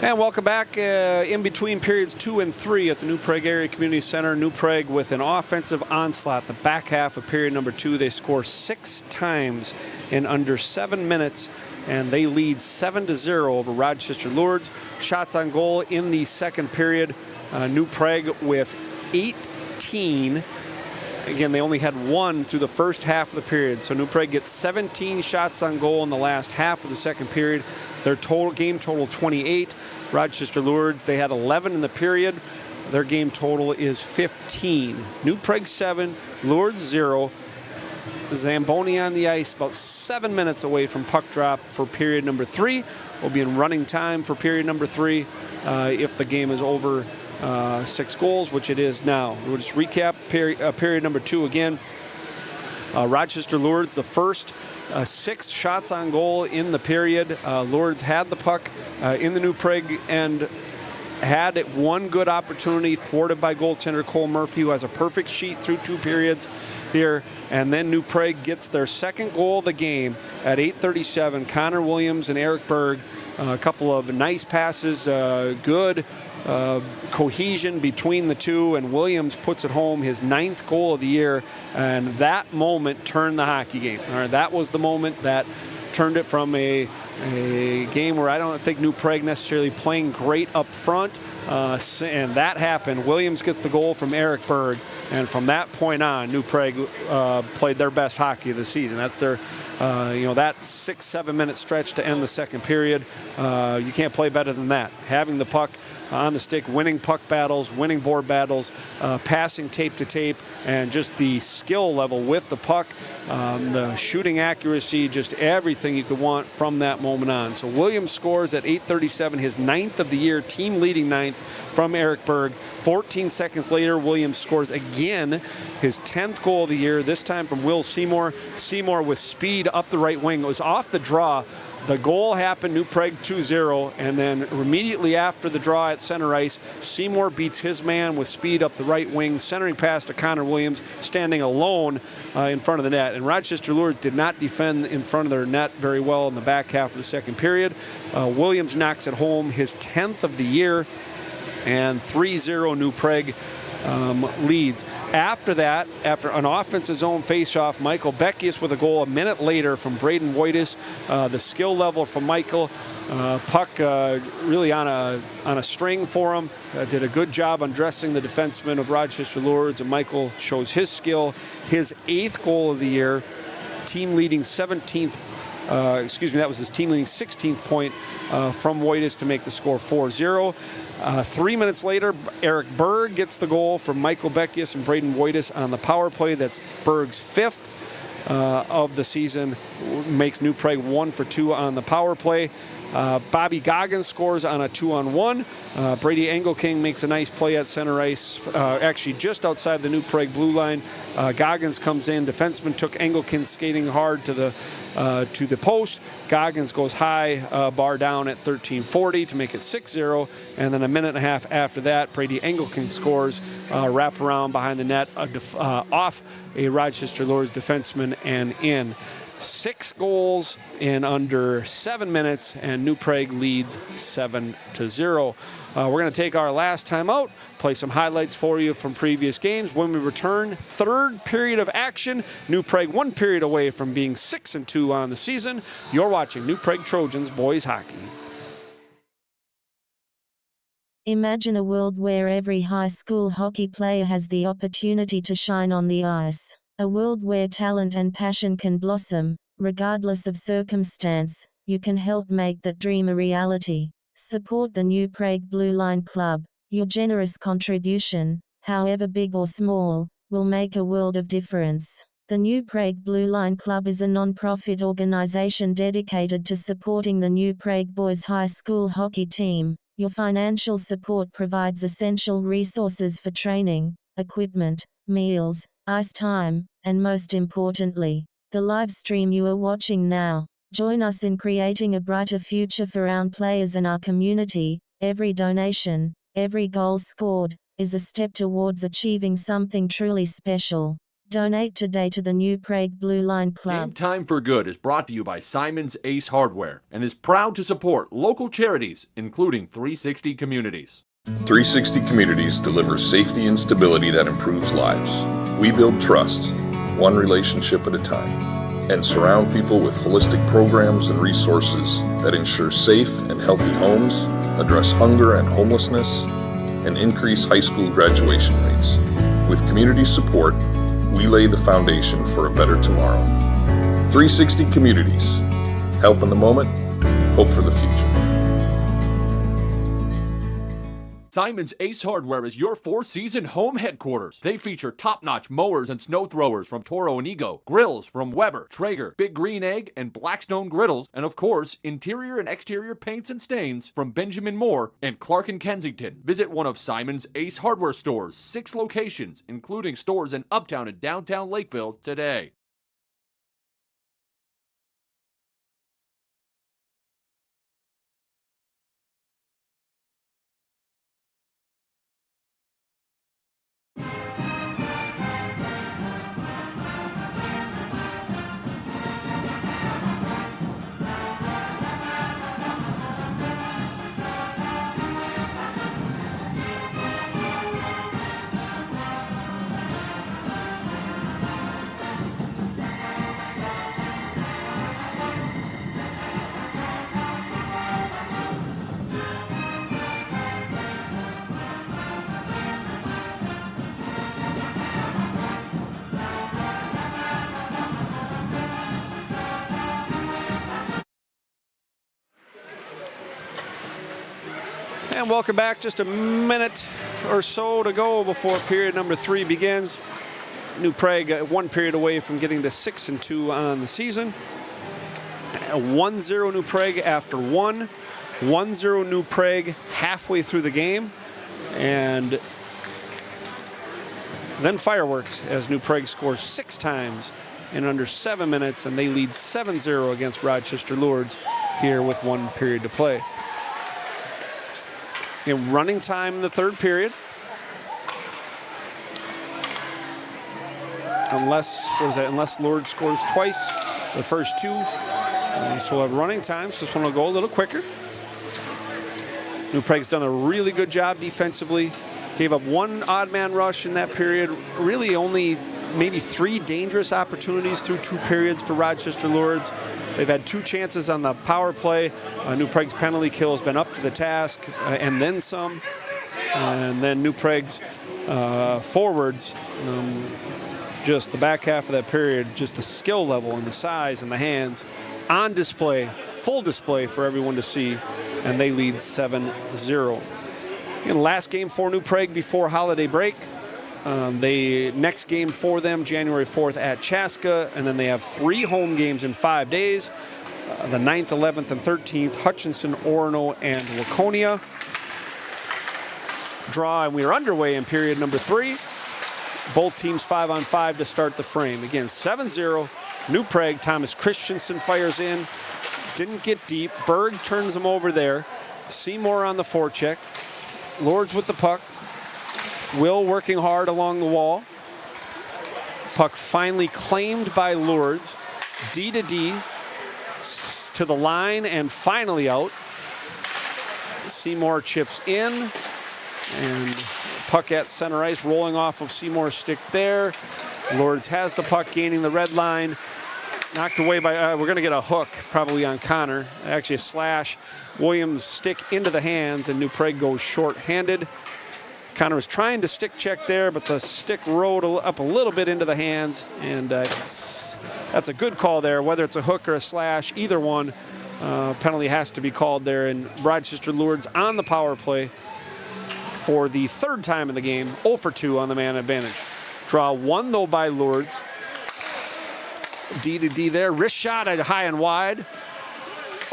And welcome back in between periods 2 and 3 at the New Prague Area Community Center. New Prague with an offensive onslaught. The back half of period number 2, they score 6 times in under 7 minutes, and they lead 7-0 over Rochester Lourdes. Shots on goal in the second period. New Prague with 18. Again, they only had 1 through the first half of the period. So New Prague gets 17 shots on goal in the last half of the second period. Their total game total 28. Rochester Lourdes, they had 11 in the period. Their game total is 15. New Prague 7, Lourdes 0. Zamboni on the ice, about 7 minutes away from puck drop for period number 3. We'll be in running time for period number 3 if the game is over 6 goals, which it is now. We'll just recap period number 2 again. Rochester Lourdes, the first 6 shots on goal in the period. Lourdes had the puck in the New Prague and had 1 good opportunity, thwarted by goaltender Cole Murphy, who has a perfect sheet through 2 periods here. And then New Prague gets their second goal of the game at 8:37. Connor Williams and Eric Berg, a couple of nice passes, good cohesion between the two, and Williams puts it home, his 9th goal of the year, and that moment turned the hockey game. All right, that was the moment that turned it from a game where I don't think New Prague necessarily playing great up front, and that happened. Williams gets the goal from Eric Berg, and from that point on, New Prague played their best hockey of the season. That's their that 6-7 minute stretch to end the second period. You can't play better than that. Having the puck on the stick, winning puck battles, winning board battles, passing tape to tape, and just the skill level with the puck, the shooting accuracy, just everything you could want from that moment on. So Williams scores at 8:37, his 9th of the year, team leading 9th from Eric Berg. 14 seconds later, Williams scores again, his 10th goal of the year, this time from Will Seymour. Seymour with speed up the right wing. It was off the draw. The goal happened, New Prague 2-0, and then immediately after the draw at center ice, Seymour beats his man with speed up the right wing, centering pass to Connor Williams, standing alone in front of the net. And Rochester Lourdes did not defend in front of their net very well in the back half of the second period. Williams knocks it home, his 10th of the year, and 3-0 New Prague leads. After that, after an offensive zone faceoff, Michael Beckius with a goal a minute later from Braden Wojtis. The skill level from Michael, puck really on a string for him. Did a good job undressing the defenseman of Rochester Lourdes, and Michael shows his skill. His 8th goal of the year, team leading 17th. That was his team leading 16th point from Wojtis to make the score 4-0. 3 minutes later, Eric Berg gets the goal from Michael Beckius and Braden Wojtis on the power play. That's Berg's 5th of the season. Makes New Prague 1 for 2 on the power play. Bobby Goggins scores on a 2-on-1. Brady Engelking makes a nice play at center ice, actually just outside the New Prague blue line. Goggins comes in. Defenseman took Engelking skating hard to the post. Goggins goes high, bar down at 13:40 to make it 6-0. And then a minute and a half after that, Brady Engelking scores, wrap around behind the net, off a Rochester Lourdes defenseman and in. 6 goals in under 7 minutes, and New Prague leads 7-0. We're going to take our last time out, play some highlights for you from previous games. When we return, third period of action. New Prague 1 period away from being 6-2 on the season. You're watching New Prague Trojans boys hockey. Imagine a world where every high school hockey player has the opportunity to shine on the ice. A world where talent and passion can blossom, regardless of circumstance. You can help make that dream a reality. Support the New Prague Blue Line Club. Your generous contribution, however big or small, will make a world of difference. The New Prague Blue Line Club is a non-profit organization dedicated to supporting the New Prague Boys High School hockey team. Your financial support provides essential resources for training, equipment, meals, ice time, and most importantly, the live stream you are watching now. Join us in creating a brighter future for our players and our community. Every donation, every goal scored, is a step towards achieving something truly special. Donate today to the New Prague Blue Line Game Club. Time for Good is brought to you by Simon's Ace Hardware and is proud to support local charities, including 360 Communities. 360 Communities delivers safety and stability that improves lives. We build trust, one relationship at a time, and surround people with holistic programs and resources that ensure safe and healthy homes, address hunger and homelessness, and increase high school graduation rates. With community support, we lay the foundation for a better tomorrow. 360 Communities. Help in the moment, hope for the future. Simon's Ace Hardware is your four-season home headquarters. They feature top-notch mowers and snow throwers from Toro and Ego, grills from Weber, Traeger, Big Green Egg, and Blackstone Griddles, and of course, interior and exterior paints and stains from Benjamin Moore and Clark and Kensington. Visit one of Simon's Ace Hardware stores, 6 locations, including stores in Uptown and downtown Lakeville today. And welcome back. Just a minute or so to go before period number 3 begins. New Prague 1 period away from getting to 6-2 on the season. A 1-0 New Prague after 1. 1-0 New Prague halfway through the game. And then fireworks as New Prague scores 6 times in under 7 minutes, and they lead 7-0 against Rochester Lourdes here with 1 period to play. In running time in the 3rd period. Unless Lourdes scores twice, the first 2. So we'll have running time, so this one will go a little quicker. New Prague's done a really good job defensively. Gave up 1 odd man rush in that period. Really only maybe 3 dangerous opportunities through 2 periods for Rochester Lourdes. They've had 2 chances on the power play. New Prague's penalty kill has been up to the task, and then some. And then New Prague's forwards, just the back half of that period, just the skill level and the size and the hands on display, full display for everyone to see, and they lead 7-0. Last game for New Prague before holiday break. The next game for them, January 4th at Chaska, and then they have 3 home games in 5 days. The 9th, 11th, and 13th, Hutchinson, Orono, and Laconia. Draw, and we are underway in period number 3. Both teams 5-on-5 to start the frame. Again, 7-0, New Prague. Thomas Christensen fires in. Didn't get deep. Berg turns him over there. Seymour on the forecheck. Lourdes with the puck. Will working hard along the wall. Puck finally claimed by Lourdes. D to D to the line and finally out. Seymour chips in, and puck at center ice, rolling off of Seymour's stick there. Lourdes has the puck, gaining the red line. Knocked away by, we're going to get a hook probably on Connor. Actually a slash. Williams' stick into the hands, and New Prague goes short-handed. Connor was trying to stick check there, but the stick rode up a little bit into the hands, and that's a good call there. Whether it's a hook or a slash, either one, penalty has to be called there. And Rochester Lourdes on the power play for the 3rd time in the game, 0 for 2 on the man advantage. Draw 1 though by Lourdes. D to D there, wrist shot at high and wide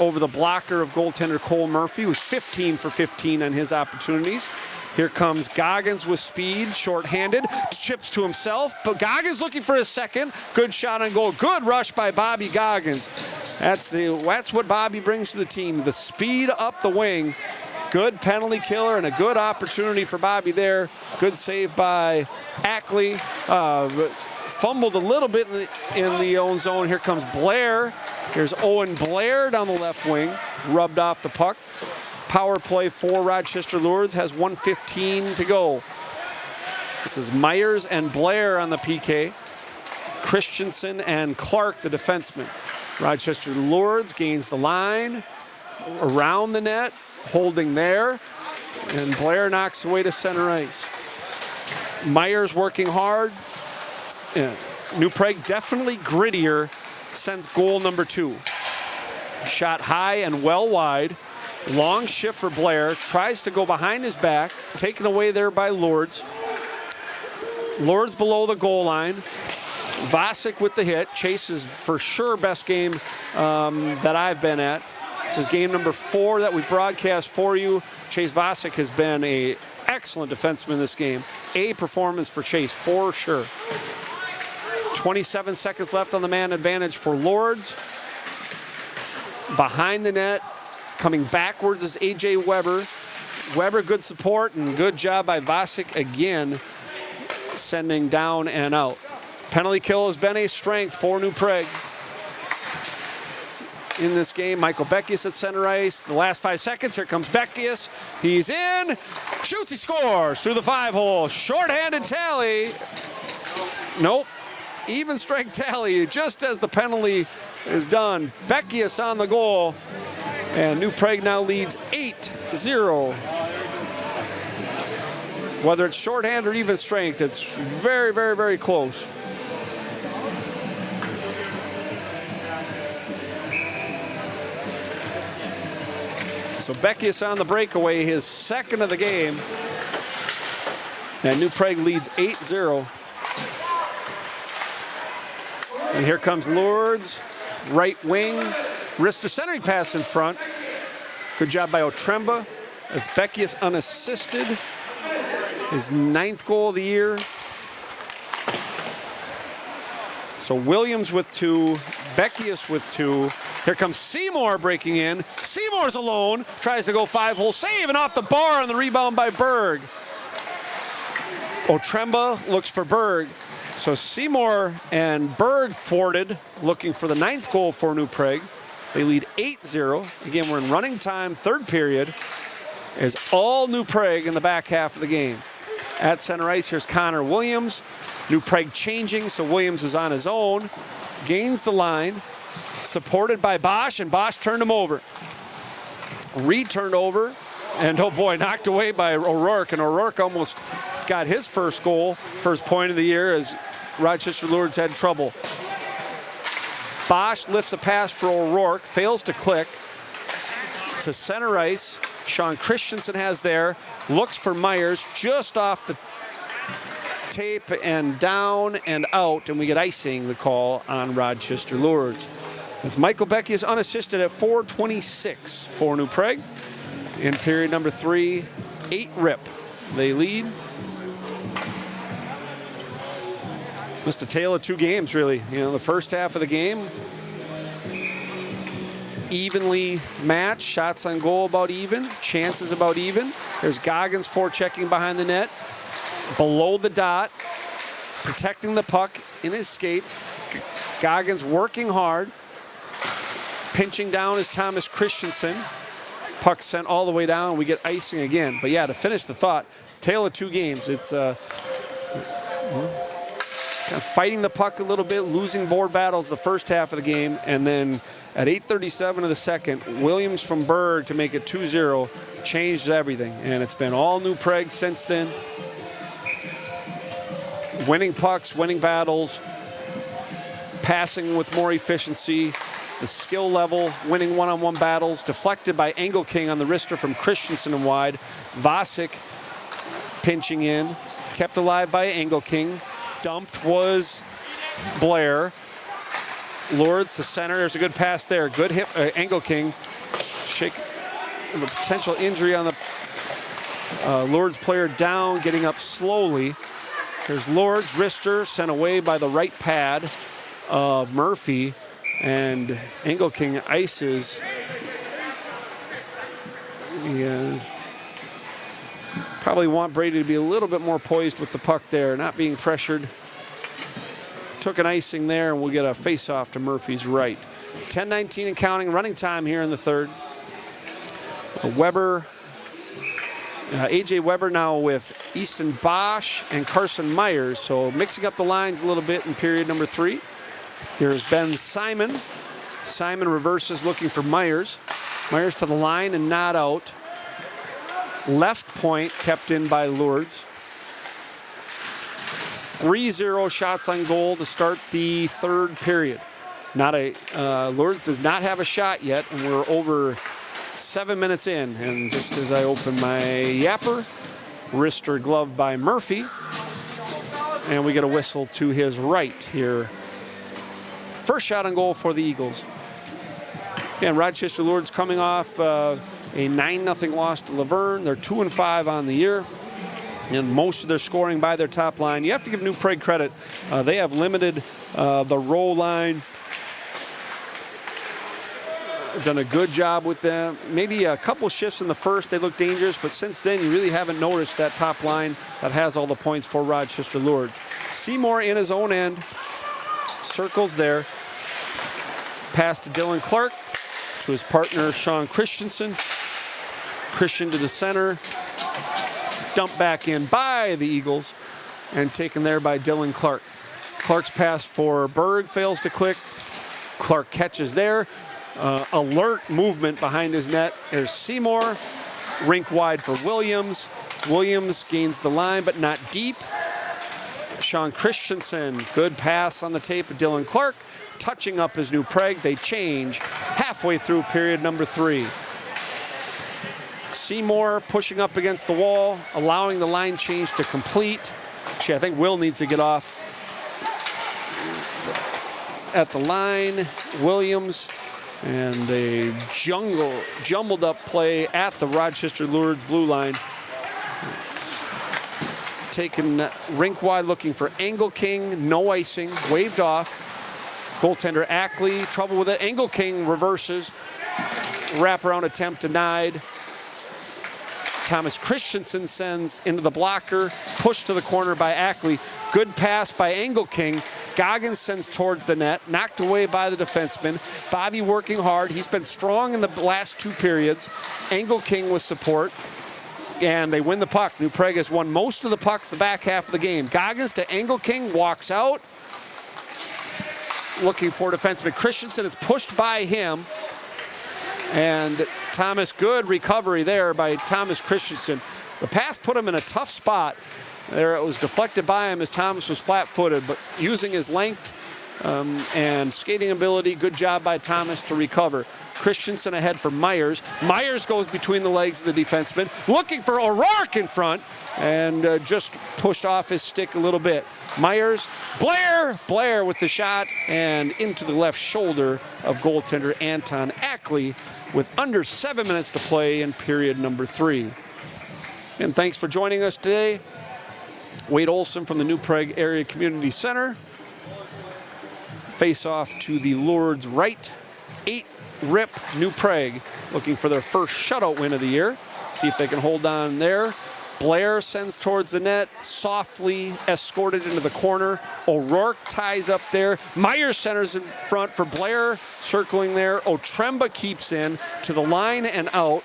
over the blocker of goaltender Cole Murphy, who's 15 for 15 on his opportunities. Here comes Goggins with speed, short-handed, chips to himself, but Goggins looking for his second. Good shot on goal. Good rush by Bobby Goggins. That's what Bobby brings to the team, the speed up the wing. Good penalty killer and a good opportunity for Bobby there. Good save by Ackley. Fumbled a little bit in the own zone. Here comes Blair. Here's Owen Blair down the left wing. Rubbed off the puck. Power play for Rochester Lourdes has 1:15 to go. This is Myers and Blair on the PK. Christensen and Clark, the defenseman. Rochester Lourdes gains the line. Around the net. Holding there. And Blair knocks away to center ice. Myers working hard. Yeah. New Prague definitely grittier since goal number 2. Shot high and well wide. Long shift for Blair. Tries to go behind his back. Taken away there by Lourdes. Lourdes below the goal line. Vasic with the hit. Chase is for sure best game that I've been at. This is game number 4 that we broadcast for you. Chase Vasic has been an excellent defenseman in this game. A performance for Chase for sure. 27 seconds left on the man advantage for Lourdes. Behind the net, coming backwards is A.J. Weber. Weber, good support and good job by Vasic again, sending down and out. Penalty kill has been a strength for New Prague. In this game, Michael Beckius at center ice. The last 5 seconds, here comes Beckius. He's in, shoots, he scores through the 5-hole. Short-handed tally. Nope. Even strength tally just as the penalty is done. Beckius on the goal. And New Prague now leads 8-0. Whether it's shorthand or even strength, it's very, very, very close. So Beckius on the breakaway, his second of the game. And New Prague leads 8-0. And here comes Lourdes, right wing, wrist to centering pass in front. Good job by Otremba. As Beckius unassisted. His 9th goal of the year. So Williams with 2, Beckius with 2. Here comes Seymour breaking in. Seymour's alone, tries to go 5-hole save and off the bar on the rebound by Berg. Otremba looks for Berg. So Seymour and Berg thwarted, looking for the 9th goal for New Prague. They lead 8-0. Again, we're in running time, 3rd period. Is all New Prague in the back half of the game. At center ice, here's Connor Williams. New Prague changing, so Williams is on his own. Gains the line. Supported by Bosch, and Bosch turned him over. Returned over, and oh boy, knocked away by O'Rourke, and O'Rourke almost got his first goal, first point of the year, as Rochester Lourdes had trouble. Bosch lifts a pass for O'Rourke, fails to click. To center ice, Sean Christensen has there, looks for Myers, just off the tape and down and out, and we get icing the call on Rochester Lourdes. It's Michael Beckius unassisted at 4:26 for New Prague. In period number 3, 8-rip. They lead. Just a tale of 2 games, really. You know, the first half of the game, evenly matched. Shots on goal about even. Chances about even. There's Goggins forechecking behind the net. Below the dot. Protecting the puck in his skates. Goggins working hard. Pinching down is Thomas Christensen. Puck sent all the way down. We get icing again. But yeah, to finish the thought, tale of 2 games. It's kind of fighting the puck a little bit, losing board battles the first half of the game, and then at 8:37 of the second, Williams from Berg to make it 2-0 changed everything. And it's been all New Prague since then. Winning pucks, winning battles, passing with more efficiency. The skill level, winning one-on-one battles, deflected by Engelking on the wrister from Christensen and wide. Vasic pinching in, kept alive by Engelking. Dumped was Blair. Lourdes to center, there's a good pass there. Good hit, Engelking. Shake the potential injury on the Lourdes player down, getting up slowly. There's Lourdes, wrister, sent away by the right pad of Murphy. And Engelking ices. Yeah, Probably want Brady to be a little bit more poised with the puck there, not being pressured. Took an icing there, and we'll get a face-off to Murphy's right. 10:19 and counting, running time here in the third. Weber, A.J. Weber now with Easton Bosch and Carson Myers, so mixing up the lines a little bit in period number 3. Here's Ben Simon. Simon reverses looking for Myers. Myers to the line and not out. Left point kept in by Lourdes. 3-0 shots on goal to start the third period. Lourdes does not have a shot yet, and we're over 7 minutes in. And just as I open my yapper, wrist or glove by Murphy, and we get a whistle to his right here. First shot on goal for the Eagles. Again, Rochester Lourdes coming off a 9-0 loss to Laverne. They're 2-5 on the year, and most of their scoring by their top line. You have to give New Prague credit. They have limited the row line. Done a good job with them. Maybe a couple shifts in the first, they look dangerous, but since then you really haven't noticed that top line that has all the points for Rochester Lourdes. Seymour in his own end, circles there. Pass to Dylan Clark, to his partner Sean Christensen. Christian to the center. Dumped back in by the Eagles and taken there by Dylan Clark. Clark's pass for Berg fails to click. Clark catches there. Alert movement behind his net. There's Seymour. Rink wide for Williams. Williams gains the line, but not deep. Sean Christensen, good pass on the tape of Dylan Clark, touching up his New Prague. They change halfway through period number 3. Seymour pushing up against the wall, allowing the line change to complete. Actually, I think Will needs to get off at the line. Williams, and a jumbled up play at the Rochester Lourdes blue line. Taken rink wide looking for Angle King, no icing, waved off. Goaltender Ackley, trouble with it. Angle King reverses. Wraparound attempt denied. Thomas Christensen sends into the blocker, pushed to the corner by Ackley. Good pass by Angle King. Goggins sends towards the net, knocked away by the defenseman. Bobby working hard. He's been strong in the last 2 periods. Angle King with support. And they win the puck. New Prague has won most of the pucks the back half of the game. Goggins to Angle King, walks out. Looking for defenseman Christensen. It's pushed by him. And Thomas, good recovery there by Thomas Christensen. The pass put him in a tough spot. There it was deflected by him as Thomas was flat-footed, but using his length and skating ability, good job by Thomas to recover. Christensen ahead for Myers. Myers goes between the legs of the defenseman, looking for O'Rourke in front, and just pushed off his stick a little bit. Myers, Blair with the shot, and into the left shoulder of goaltender Anton Ackley with under 7 minutes to play in period number 3. And thanks for joining us today. Wade Olson from the New Prague Area Community Center. Face off to the Lourdes right. 8-rip New Prague looking for their first shutout win of the year. See if they can hold on there. Blair sends towards the net, softly escorted into the corner. O'Rourke ties up there. Myers centers in front for Blair, circling there. Otremba keeps in to the line and out.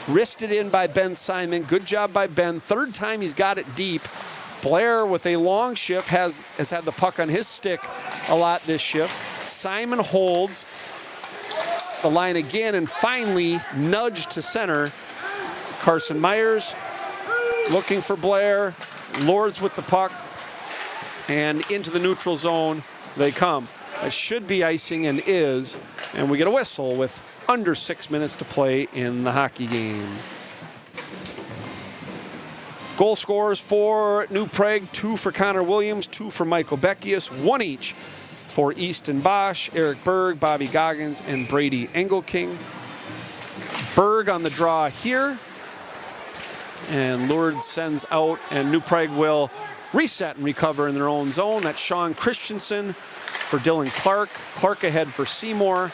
Wristed in by Ben Simon. Good job by Ben. Third time he's got it deep. Blair with a long shift has had the puck on his stick a lot this shift. Simon holds the line again and finally nudged to center. Carson Myers looking for Blair. Lourdes with the puck and into the neutral zone they come. It should be icing and is, and we get a whistle with under 6 minutes to play in the hockey game. Goal scorers for New Prague, 2 for Connor Williams, 2 for Michael Beckius, 1 each for Easton Bosch, Eric Berg, Bobby Goggins, and Brady Engelking. Berg on the draw here. And Lourdes sends out, and New Prague will reset and recover in their own zone. That's Sean Christensen for Dylan Clark. Clark ahead for Seymour.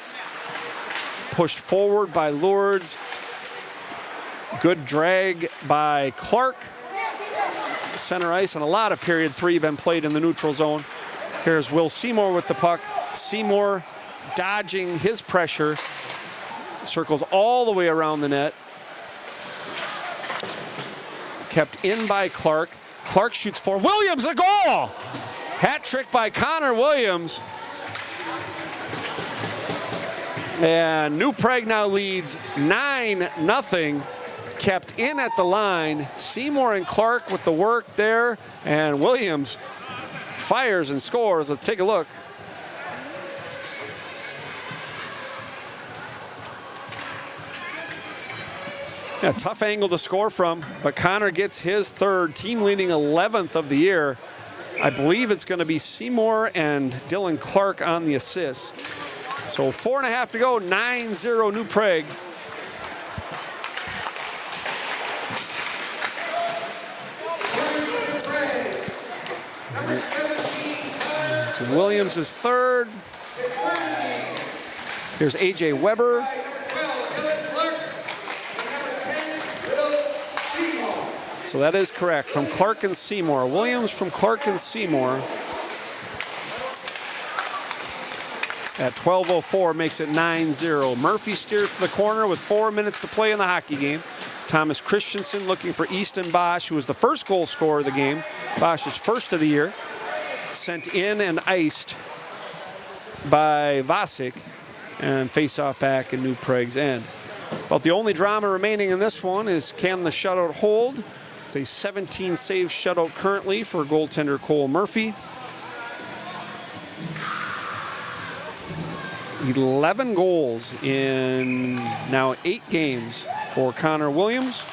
Pushed forward by Lourdes. Good drag by Clark. Center ice, and a lot of period 3 been played in the neutral zone. Here's Will Seymour with the puck. Seymour dodging his pressure. Circles all the way around the net. Kept in by Clark. Clark shoots for Williams, a goal! Hat trick by Connor Williams. And New Prague now leads 9-0. Kept in at the line. Seymour and Clark with the work there. And Williams fires and scores. Let's take a look. Yeah, tough angle to score from, but Connor gets his third, team leading 11th of the year. I believe it's going to be Seymour and Dylan Clark on the assist. So 4.5 to go, 9-0 New Prague. So Williams is third. Here's AJ Weber. So that is correct, from Clark and Seymour. Williams from Clark and Seymour. At 12:04 makes it 9-0. Murphy steers to the corner with 4 minutes to play in the hockey game. Thomas Christensen looking for Easton Bosch, who was the first goal scorer of the game. Bosch's first of the year. Sent in and iced by Vasek. And face-off back in New Prague's end. But the only drama remaining in this one is, can the shutout hold? It's a 17-save shutout currently for goaltender Cole Murphy. 11 goals in now 8 games for Connor Williams.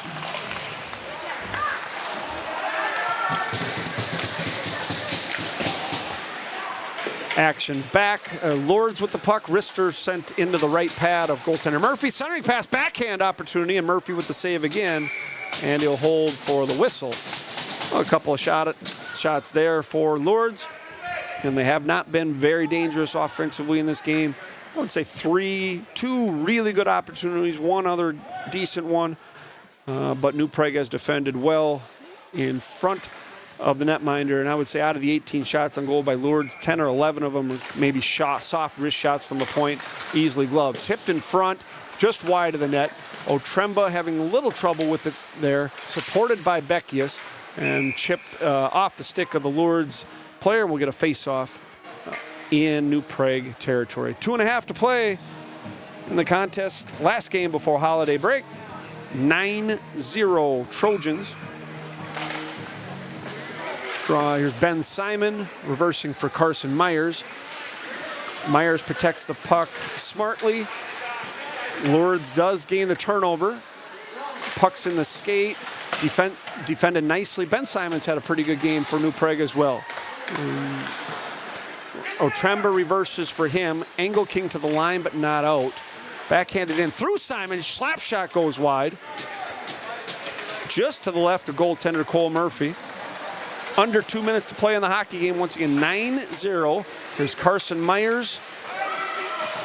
Action back. Lourdes with the puck. Rister sent into the right pad of goaltender Murphy. Centering pass, backhand opportunity, and Murphy with the save again. And he'll hold for the whistle. A couple of shots there for Lourdes. And they have not been very dangerous offensively in this game. I would say two really good opportunities, one other decent one. But New Prague has defended well in front of the netminder. And I would say out of the 18 shots on goal by Lourdes, 10 or 11 of them are maybe soft wrist shots from the point, easily gloved. Tipped in front, just wide of the net. Otremba having a little trouble with it there, supported by Beckius, and chipped off the stick of the Lourdes player, and we'll get a face-off in New Prague territory. 2.5 to play in the contest. Last game before holiday break. 9-0 Trojans. Draw, here's Ben Simon reversing for Carson Myers. Myers protects the puck smartly. Lourdes does gain the turnover. Puck's in the skate. Defended nicely. Ben Simon's had a pretty good game for New Prague as well. Otremba reverses for him. Angle King to the line, but not out. Backhanded in through Simon. Slap shot goes wide. Just to the left of goaltender Cole Murphy. Under 2 minutes to play in the hockey game. Once again, 9-0. Here's Carson Myers.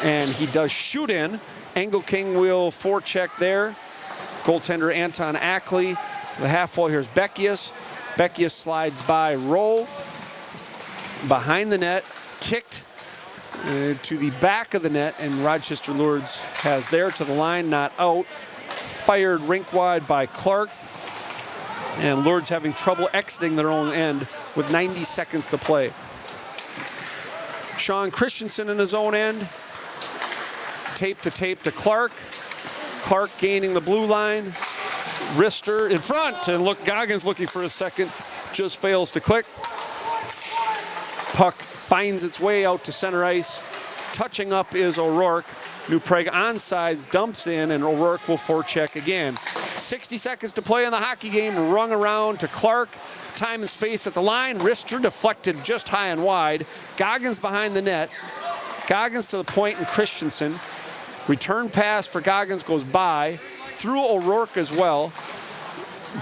And he does shoot in. Angle King will forecheck there. Goaltender Anton Ackley. The half wall, here's Beckius. Beckius slides by Rowe. Behind the net. Kicked to the back of the net. And Rochester Lourdes has there to the line, not out. Fired rink wide by Clark. And Lourdes having trouble exiting their own end with 90 seconds to play. Sean Christensen in his own end. Tape to Clark. Clark gaining the blue line. Rister in front, and look, Goggins looking for a second, just fails to click. Puck finds its way out to center ice. Touching up is O'Rourke. New Prague onside, dumps in, and O'Rourke will forecheck again. 60 seconds to play in the hockey game, rung around to Clark. Time and space at the line. Rister deflected just high and wide. Goggins behind the net. Goggins to the point, and Christensen. Return pass for Goggins goes by, through O'Rourke as well.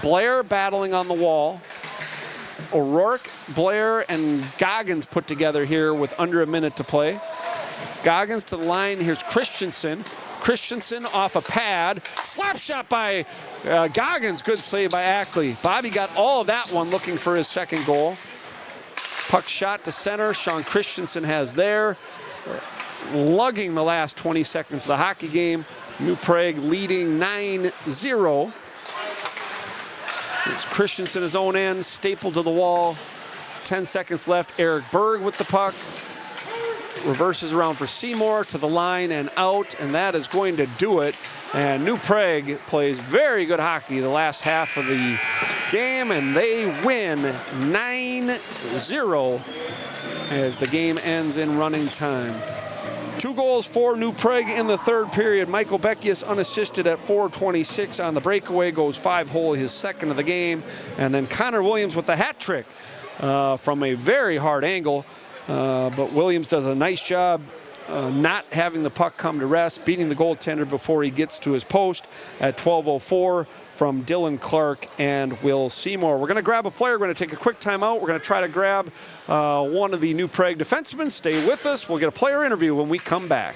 Blair battling on the wall. O'Rourke, Blair, and Goggins put together here with under a minute to play. Goggins to the line, here's Christensen. Christensen off a pad. Slap shot by Goggins. Good save by Ackley. Bobby got all of that one looking for his second goal. Puck shot to center. Sean Christensen has there. Lugging the last 20 seconds of the hockey game. New Prague leading 9-0. It's Christensen his own end, stapled to the wall. 10 seconds left. Eric Berg with the puck. Reverses around for Seymour to the line and out, and that is going to do it. And New Prague plays very good hockey the last half of the game, and they win 9-0 as the game ends in running time. 2 goals for New Prague in the third period. Michael Beckius unassisted at 4:26 on the breakaway, goes 5-hole, his second of the game. And then Connor Williams with the hat trick from a very hard angle. But Williams does a nice job not having the puck come to rest, beating the goaltender before he gets to his post at 12:04 from Dylan Clark and Will Seymour. We're going to grab a player. We're going to take a quick timeout. We're going to try to grab one of the New Prague defensemen. Stay with us. We'll get a player interview when we come back.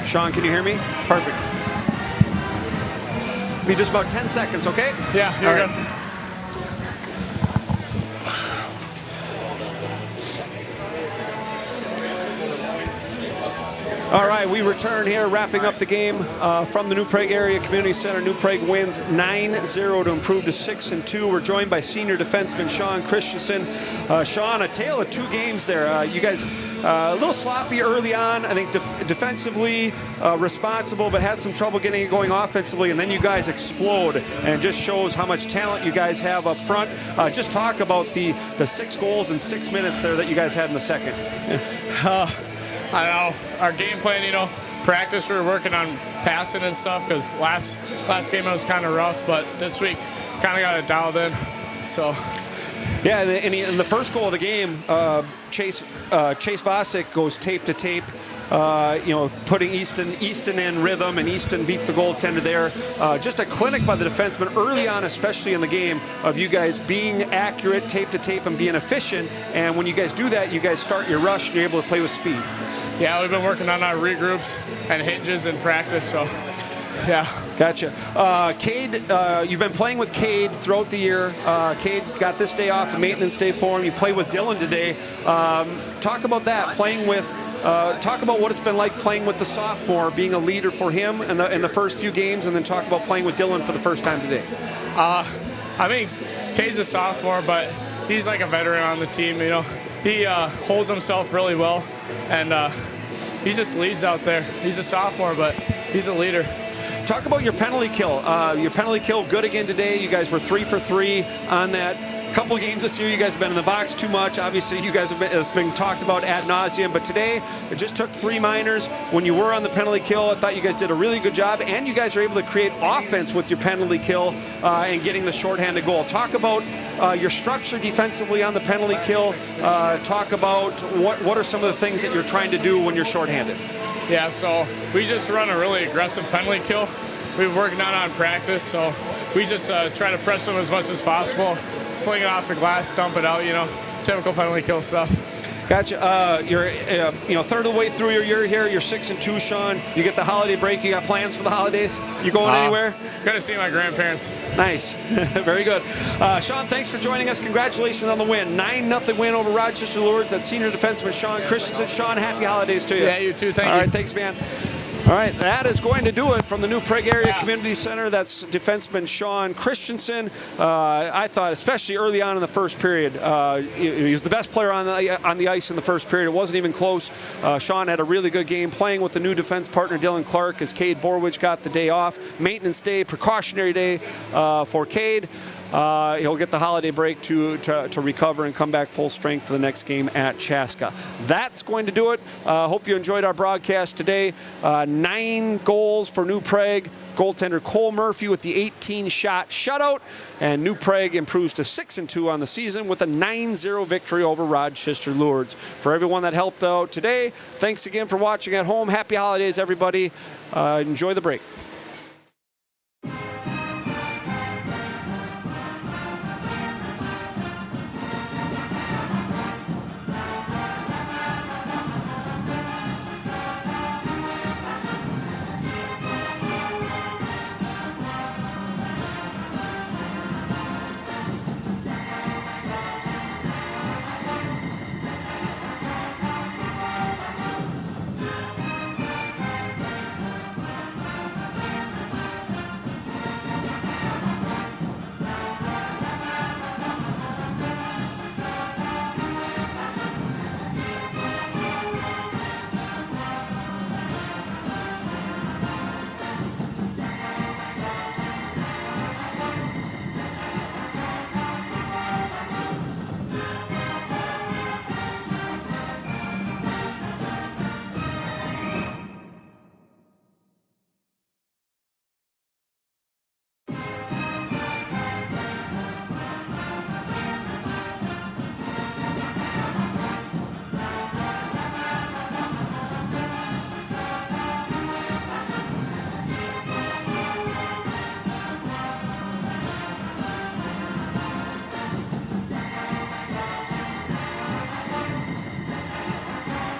Sean, can you hear me? Perfect. Be just about 10 seconds, okay? Yeah, you're good. All right, we return here, wrapping up the game from the New Prague Area Community Center. New Prague wins 9-0 to improve to 6-2. We're joined by senior defenseman Sean Christensen. Sean, a tale of 2 games there. You guys a little sloppy early on, I think defensively responsible, but had some trouble getting it going offensively, and then you guys explode, and it just shows how much talent you guys have up front. Just talk about the 6 goals in 6 minutes there that you guys had in the second. I know our game plan, practice we were working on passing and stuff because last game it was kind of rough, but this week kind of got it dialed in. So yeah, and in the first goal of the game, Chase Vosick goes tape to tape. Putting Easton in rhythm, and Easton beats the goaltender there. Just a clinic by the defenseman early on, especially in the game, of you guys being accurate, tape to tape, and being efficient. And when you guys do that, you guys start your rush, and you're able to play with speed. Yeah, we've been working on our regroups and hinges in practice, so yeah. Gotcha. Cade, you've been playing with Cade throughout the year. Cade got this day off, a maintenance day for him. You played with Dylan today. Talk about that, playing with talk about what it's been like playing with the sophomore, being a leader for him in the first few games, and then talk about playing with Dylan for the first time today. I mean, Cade's a sophomore, but he's like a veteran on the team. He holds himself really well, and he just leads out there. He's a sophomore, but he's a leader. Talk about your penalty kill. Your penalty kill good again today. You guys were 3 for 3 on that. Couple of games this year, you guys have been in the box too much. Obviously, you guys have been talked about ad nauseum, but today it just took 3 minors. When you were on the penalty kill, I thought you guys did a really good job, and you guys are able to create offense with your penalty kill and getting the shorthanded goal. Talk about your structure defensively on the penalty kill. Talk about what are some of the things that you're trying to do when you're shorthanded. Yeah, so we just run a really aggressive penalty kill. We've been working on practice, so we just try to press them as much as possible, fling it off the glass, dump it out, typical penalty kill stuff. Gotcha. You're third of the way through your year here. You're 6-2, Sean. You get the holiday break. You got plans for the holidays? You going anywhere? Going to see my grandparents. Nice. Very good. Sean, thanks for joining us. Congratulations on the win. 9-0 win over Rochester Lourdes. That's senior defenseman Sean Christensen. Sean, happy holidays to you. Yeah, you too. Thank you. All right, thanks, man. All right, that is going to do it from the New Prague Area Community Center. That's defenseman Sean Christensen. I thought, especially early on in the first period, he was the best player on the ice in the first period. It wasn't even close. Sean had a really good game playing with the new defense partner Dylan Clark as Cade Borwich got the day off. Maintenance day, precautionary day for Cade. He'll get the holiday break to recover and come back full strength for the next game at Chaska. That's going to do it. Hope you enjoyed our broadcast today. 9 goals for New Prague. Goaltender Cole Murphy with the 18-shot shutout. And New Prague improves to 6-2 on the season with a 9-0 victory over Rochester Lourdes. For everyone that helped out today, thanks again for watching at home. Happy holidays, everybody. Enjoy the break.